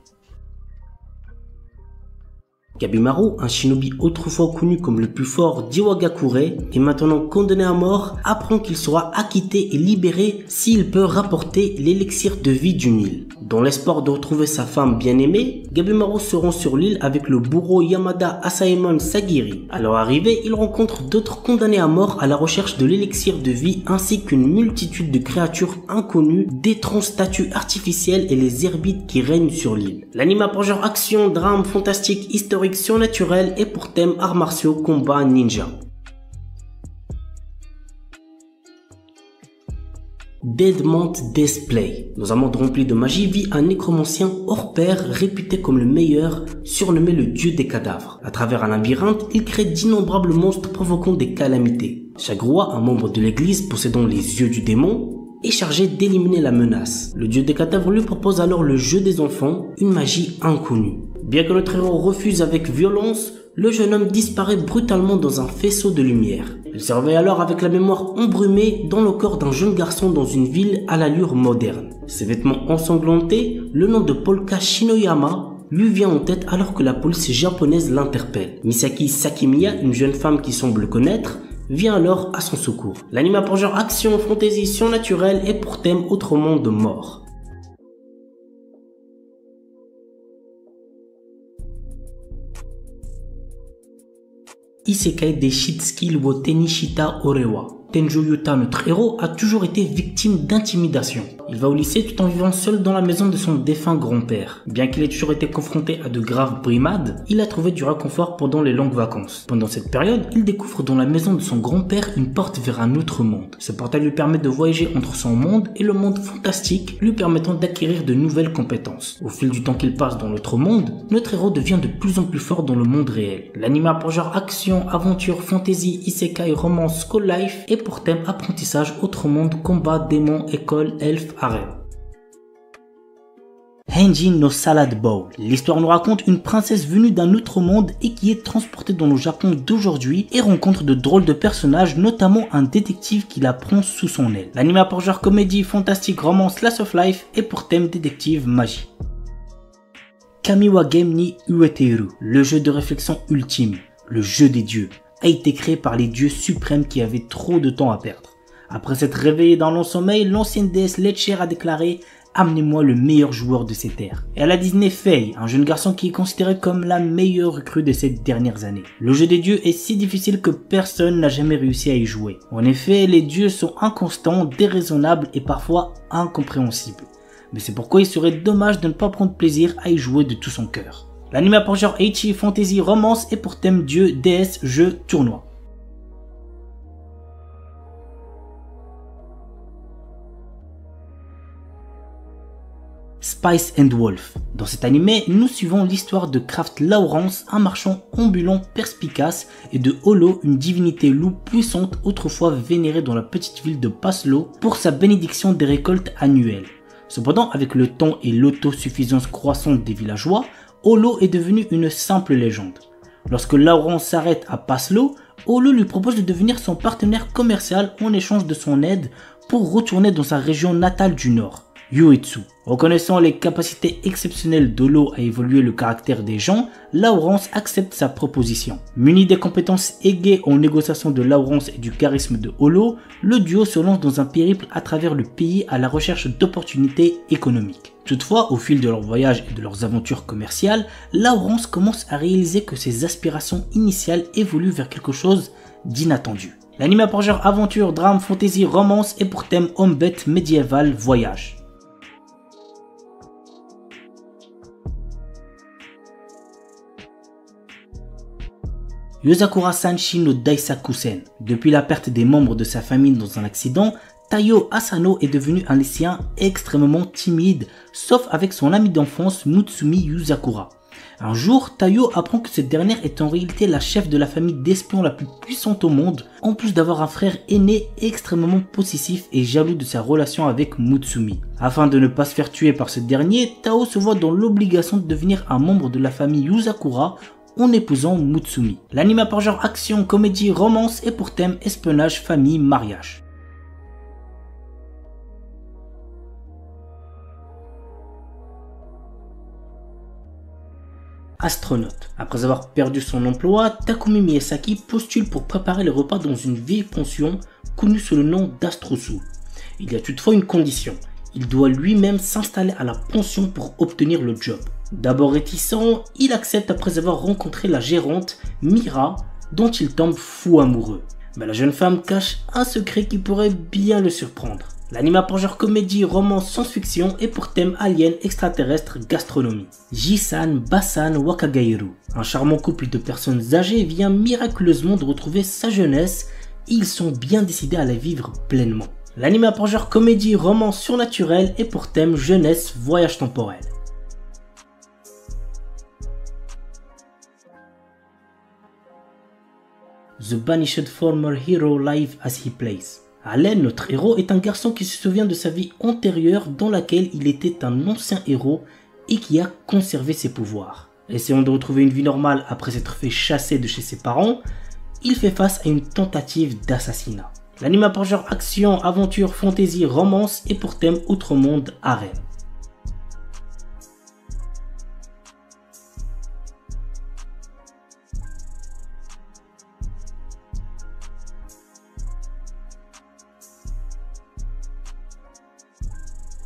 Gabimaru, un shinobi autrefois connu comme le plus fort d'Iwagakure et maintenant condamné à mort, apprend qu'il sera acquitté et libéré s'il peut rapporter l'élixir de vie du Nil. Dans l'espoir de retrouver sa femme bien-aimée, Gabimaru se rend sur l'île avec le bourreau Yamada Asaemon Sagiri. À leur arrivée, il rencontre d'autres condamnés à mort à la recherche de l'élixir de vie ainsi qu'une multitude de créatures inconnues, d'étranges statues artificielles et les herbites qui règnent sur l'île. L'anime pour genre action, drame, fantastique, historique, surnaturel et pour thème arts martiaux, combat, ninja. Deadmont Display. Dans un monde rempli de magie vit un nécromancien hors pair réputé comme le meilleur, surnommé le dieu des cadavres. À travers un labyrinthe, il crée d'innombrables monstres provoquant des calamités. Chaque roi, un membre de l'église possédant les yeux du démon, est chargé d'éliminer la menace. Le dieu des cadavres lui propose alors le jeu des enfants, une magie inconnue. Bien que notre héros refuse avec violence, le jeune homme disparaît brutalement dans un faisceau de lumière. Il se réveille alors avec la mémoire embrumée dans le corps d'un jeune garçon dans une ville à l'allure moderne. Ses vêtements ensanglantés, le nom de Polka Shinoyama lui vient en tête alors que la police japonaise l'interpelle. Misaki Sakimiya, une jeune femme qui semble le connaître, vient alors à son secours. L'anime pour genre action, fantasy, surnaturel et pour thème autrement de mort. Isekai des Shitsuki wo Tenishita Orewa. Tenjo Yuta, notre héros, a toujours été victime d'intimidation. Il va au lycée tout en vivant seul dans la maison de son défunt grand-père. Bien qu'il ait toujours été confronté à de graves brimades, il a trouvé du réconfort pendant les longues vacances. Pendant cette période, il découvre dans la maison de son grand-père une porte vers un autre monde. Ce portail lui permet de voyager entre son monde et le monde fantastique, lui permettant d'acquérir de nouvelles compétences. Au fil du temps qu'il passe dans l'autre monde, notre héros devient de plus en plus fort dans le monde réel. L'anime pour genre action, aventure, fantasy, isekai, romance, school life et pour thème apprentissage, autre monde, combat, démon, école, elfe, harem. Henji no Salad Bowl. L'histoire nous raconte une princesse venue d'un autre monde et qui est transportée dans le Japon d'aujourd'hui et rencontre de drôles de personnages, notamment un détective qui la prend sous son aile. L'anime pour genre comédie, fantastique, romance, slice of life et pour thème détective, magie. Kamiwa Game ni Ueteru, le jeu de réflexion ultime, le jeu des dieux, a été créé par les dieux suprêmes qui avaient trop de temps à perdre. Après s'être réveillé dans long sommeil, l'ancienne déesse Letcher a déclaré « Amenez-moi le meilleur joueur de ces terres ». Et elle a désigné Fei, un jeune garçon qui est considéré comme la meilleure recrue de ces dernières années. Le jeu des dieux est si difficile que personne n'a jamais réussi à y jouer. En effet, les dieux sont inconstants, déraisonnables et parfois incompréhensibles. Mais c'est pourquoi il serait dommage de ne pas prendre plaisir à y jouer de tout son cœur. L'anime pour genre ecchi, fantasy, romance et pour thème dieu, déesse, jeu, tournoi. Spice and Wolf. Dans cet animé, nous suivons l'histoire de Kraft Lawrence, un marchand ambulant perspicace, et de Holo, une divinité loup puissante autrefois vénérée dans la petite ville de Paslo pour sa bénédiction des récoltes annuelles. Cependant, avec le temps et l'autosuffisance croissante des villageois, Holo est devenu une simple légende. Lorsque Lawrence s'arrête à Paslo, Holo lui propose de devenir son partenaire commercial en échange de son aide pour retourner dans sa région natale du nord, Uetsu. Reconnaissant les capacités exceptionnelles d'Holo à évoluer le caractère des gens, Lawrence accepte sa proposition. Muni des compétences aiguës en négociation de Lawrence et du charisme de Holo, le duo se lance dans un périple à travers le pays à la recherche d'opportunités économiques. Toutefois, au fil de leur voyage et de leurs aventures commerciales, Lawrence commence à réaliser que ses aspirations initiales évoluent vers quelque chose d'inattendu. L'anime a pour genre aventure, drame, fantasy, romance et pour thème homme bête, médiéval, voyage. Yozakura Sanshi no Daisakusen. Depuis la perte des membres de sa famille dans un accident, Taiyo Asano est devenu un lycéen extrêmement timide, sauf avec son ami d'enfance Mutsumi Yuzakura. Un jour, Taiyo apprend que cette dernière est en réalité la chef de la famille d'espions la plus puissante au monde, en plus d'avoir un frère aîné extrêmement possessif et jaloux de sa relation avec Mutsumi. Afin de ne pas se faire tuer par ce dernier, Tao se voit dans l'obligation de devenir un membre de la famille Yuzakura en épousant Mutsumi. L'anime a pour genre action, comédie, romance et pour thème espionnage, famille, mariage. Astronaute. Après avoir perdu son emploi, Takumi Miyazaki postule pour préparer les repas dans une vieille pension connue sous le nom d'Astrosu. Il y a toutefois une condition. Il doit lui-même s'installer à la pension pour obtenir le job. D'abord réticent, il accepte après avoir rencontré la gérante Mira, dont il tombe fou amoureux. Mais la jeune femme cache un secret qui pourrait bien le surprendre. L'anime a pour genre comédie, romance, science-fiction et pour thème alien, extraterrestre, gastronomie. Jisan, Basan, Wakagairu. Un charmant couple de personnes âgées vient miraculeusement de retrouver sa jeunesse et ils sont bien décidés à la vivre pleinement. L'anime a pour genre comédie, romance, surnaturelle et pour thème jeunesse, voyage temporel. The Banished Former Hero Live as He Plays. Allen, notre héros, est un garçon qui se souvient de sa vie antérieure dans laquelle il était un ancien héros et qui a conservé ses pouvoirs. Essayant de retrouver une vie normale après s'être fait chasser de chez ses parents, il fait face à une tentative d'assassinat. L'anime a pour genre action, aventure, fantasy, romance et pour thème outre-monde, harem.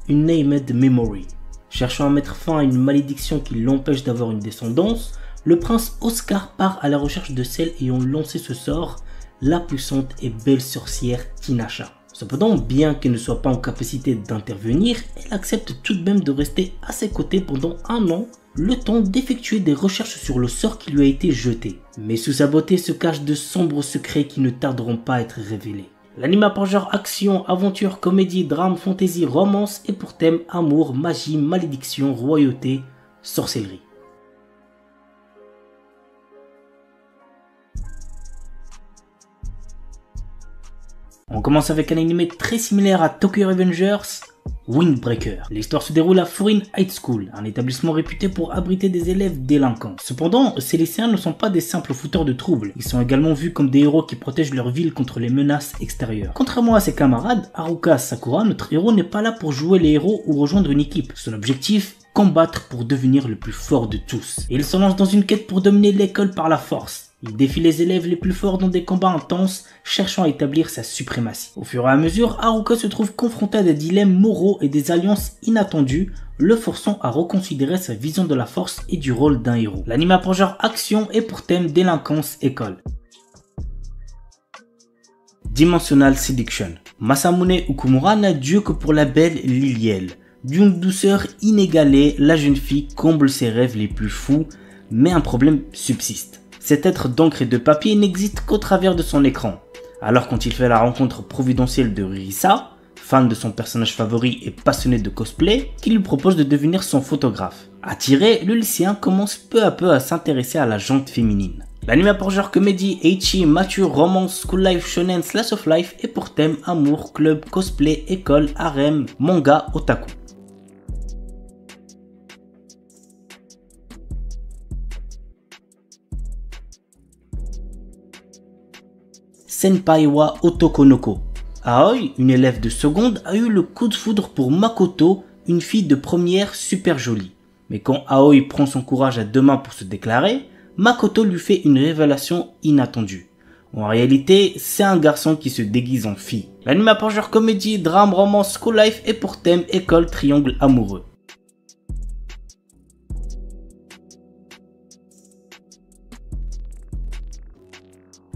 Une Named Memory. Cherchant à mettre fin à une malédiction qui l'empêche d'avoir une descendance, le prince Oscar part à la recherche de celle ayant lancé ce sort, la puissante et belle sorcière Tinasha. Cependant, bien qu'elle ne soit pas en capacité d'intervenir, elle accepte tout de même de rester à ses côtés pendant un an, le temps d'effectuer des recherches sur le sort qui lui a été jeté. Mais sous sa beauté se cachent de sombres secrets qui ne tarderont pas à être révélés. L'anime a pour genre action, aventure, comédie, drame, fantasy, romance et pour thème amour, magie, malédiction, royauté, sorcellerie. On commence avec un anime très similaire à Tokyo Revengers, Windbreaker. L'histoire se déroule à Furin High School, un établissement réputé pour abriter des élèves délinquants. Cependant, ces lycéens ne sont pas des simples fouteurs de troubles, ils sont également vus comme des héros qui protègent leur ville contre les menaces extérieures. Contrairement à ses camarades, Haruka Sakura, notre héros n'est pas là pour jouer les héros ou rejoindre une équipe. Son objectif, combattre pour devenir le plus fort de tous. Et il se lance dans une quête pour dominer l'école par la force. Il défie les élèves les plus forts dans des combats intenses, cherchant à établir sa suprématie. Au fur et à mesure, Haruka se trouve confronté à des dilemmes moraux et des alliances inattendues, le forçant à reconsidérer sa vision de la force et du rôle d'un héros. L'anime a pour genre action et pour thème délinquance école. Dimensional Seduction. Masamune Okumura n'a Dieu que pour la belle Liliel. D'une douceur inégalée, la jeune fille comble ses rêves les plus fous, mais un problème subsiste. Cet être d'encre et de papier n'existe qu'au travers de son écran. Alors quand il fait la rencontre providentielle de Risa, fan de son personnage favori et passionné de cosplay, qui lui propose de devenir son photographe. Attiré, le lycéen commence peu à peu à s'intéresser à la jante féminine. L'anime a pour genre comédie, ecchi, mature, romance, school life, shonen, slice of life et pour thème amour, club, cosplay, école, harem, manga, otaku. Senpai wa Otokonoko. Aoi, une élève de seconde, a eu le coup de foudre pour Makoto, une fille de première super jolie. Mais quand Aoi prend son courage à deux mains pour se déclarer, Makoto lui fait une révélation inattendue. En réalité, c'est un garçon qui se déguise en fille. L'anime a pour genre comédie, drame, romance, school life et pour thème école, triangle amoureux.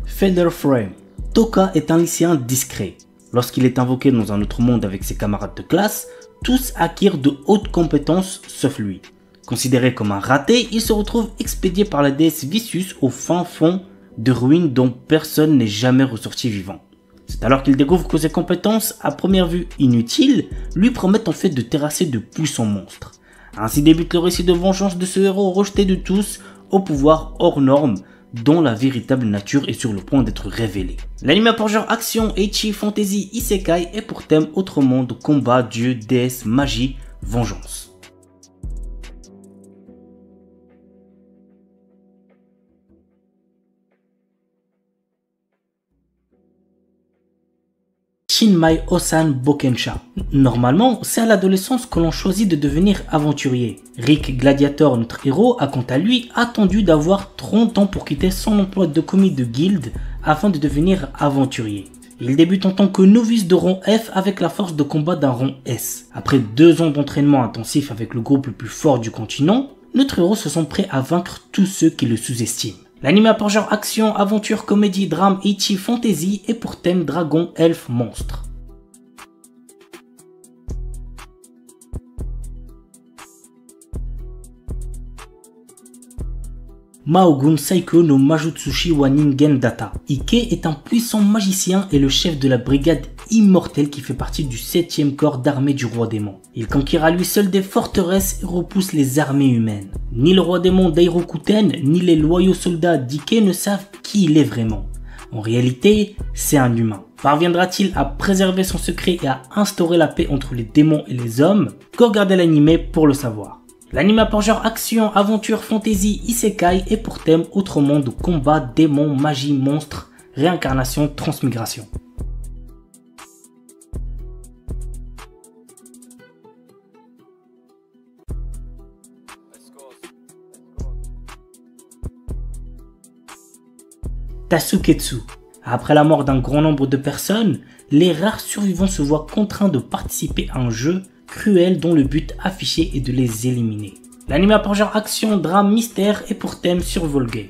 Feather Frame. Toka est un lycéen discret. Lorsqu'il est invoqué dans un autre monde avec ses camarades de classe, tous acquièrent de hautes compétences sauf lui. Considéré comme un raté, il se retrouve expédié par la déesse Vicious au fin fond de ruines dont personne n'est jamais ressorti vivant. C'est alors qu'il découvre que ses compétences, à première vue inutiles, lui promettent en fait de terrasser de puissants monstres. Ainsi débute le récit de vengeance de ce héros rejeté de tous, au pouvoir hors norme, dont la véritable nature est sur le point d'être révélée. L'anime a pour genre action, ecchi, fantasy, isekai et pour thème autre monde, combat, dieu, déesse, magie, vengeance. Shinmai Osan Bokensha. Normalement, c'est à l'adolescence que l'on choisit de devenir aventurier. Rick Gladiator, notre héros, a quant à lui attendu d'avoir 30 ans pour quitter son emploi de commis de guilde afin de devenir aventurier. Il débute en tant que novice de rang F avec la force de combat d'un rang S. Après 2 ans d'entraînement intensif avec le groupe le plus fort du continent, notre héros se sent prêt à vaincre tous ceux qui le sous-estiment. L'anime a pour genre action, aventure, comédie, drame, ecchi, fantasy et pour thème dragon, elfe, monstre. Maogun Saikyo no Majutsushi wa Ningen Data. Ike est un puissant magicien et le chef de la brigade immortelle qui fait partie du 7e corps d'armée du roi démon. Il conquiert à lui seul des forteresses et repousse les armées humaines. Ni le roi démon Dairokuten, ni les loyaux soldats d'Ike ne savent qui il est vraiment. En réalité, c'est un humain. Parviendra-t-il à préserver son secret et à instaurer la paix entre les démons et les hommes? Qu'au regarder l'anime pour le savoir. L'anime a pour genre action, aventure, fantasy, isekai et pour thème autre monde, combat, démons, magie, monstres, réincarnation, transmigration. Tasuketsu. Après la mort d'un grand nombre de personnes, les rares survivants se voient contraints de participer à un jeu cruel dont le but affiché est de les éliminer. L'anime a pour genre action, drame, mystère et pour thème survival game.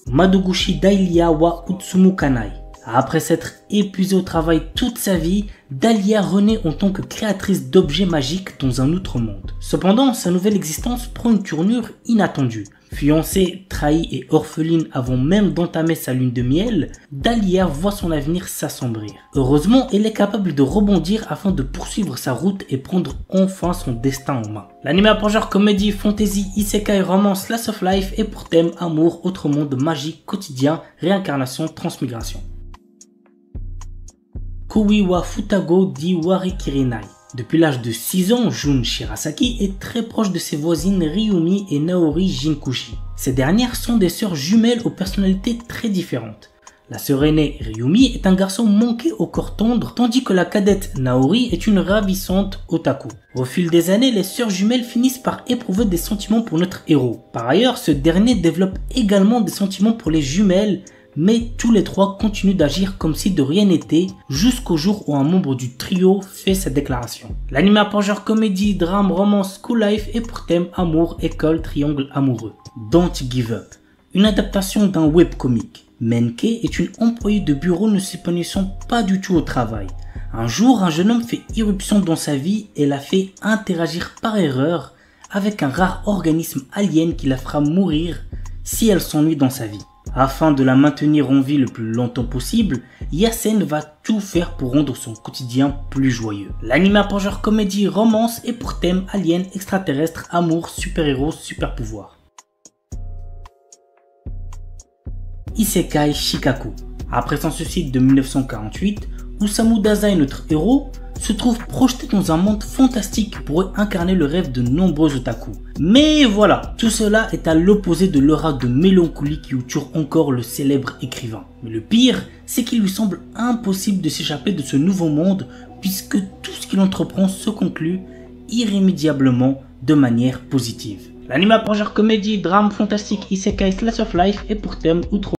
Madoguchi Dahlia wa Utsumu Kanai. Après s'être épuisée au travail toute sa vie, Dahlia renaît en tant que créatrice d'objets magiques dans un autre monde. Cependant, sa nouvelle existence prend une tournure inattendue. Fiancée, trahie et orpheline avant même d'entamer sa lune de miel, Dahlia voit son avenir s'assombrir. Heureusement, elle est capable de rebondir afin de poursuivre sa route et prendre enfin son destin en main. L'anime a pour genre comédie, fantasy, isekai, romance, slice of life et pour thème amour, autre monde, magie, quotidien, réincarnation, transmigration. Kui wa Futago di Warikirinai. Depuis l'âge de 6 ans, Jun Shirasaki est très proche de ses voisines Ryumi et Naori Jinkushi. Ces dernières sont des sœurs jumelles aux personnalités très différentes. La sœur aînée Ryumi est un garçon manqué au corps tendre, tandis que la cadette Naori est une ravissante otaku. Au fil des années, les sœurs jumelles finissent par éprouver des sentiments pour notre héros. Par ailleurs, ce dernier développe également des sentiments pour les jumelles, mais tous les trois continuent d'agir comme si de rien n'était jusqu'au jour où un membre du trio fait sa déclaration. L'anime a pour genre comédie, drame, romance, school life et pour thème amour, école, triangle amoureux. Don't Give Up, une adaptation d'un webcomic. Menke est une employée de bureau ne s'épanouissant pas du tout au travail. Un jour, un jeune homme fait irruption dans sa vie et la fait interagir par erreur avec un rare organisme alien qui la fera mourir si elle s'ennuie dans sa vie. Afin de la maintenir en vie le plus longtemps possible, Yasen va tout faire pour rendre son quotidien plus joyeux. L'anime a pour genre comédie, romance et pour thème alien, extraterrestre, amour, super-héros, super-pouvoir. Isekai Shikaku. Après son suicide de 1948, Osamu Dazai, notre héros, se trouve projeté dans un monde fantastique qui pourrait incarner le rêve de nombreux otaku. Mais voilà, tout cela est à l'opposé de l'aura de mélancolie qui entoure encore le célèbre écrivain. Mais le pire, c'est qu'il lui semble impossible de s'échapper de ce nouveau monde puisque tout ce qu'il entreprend se conclut irrémédiablement de manière positive. L'anime a pour genre comédie, drame, fantastique, isekai, slice of life et pour thème outre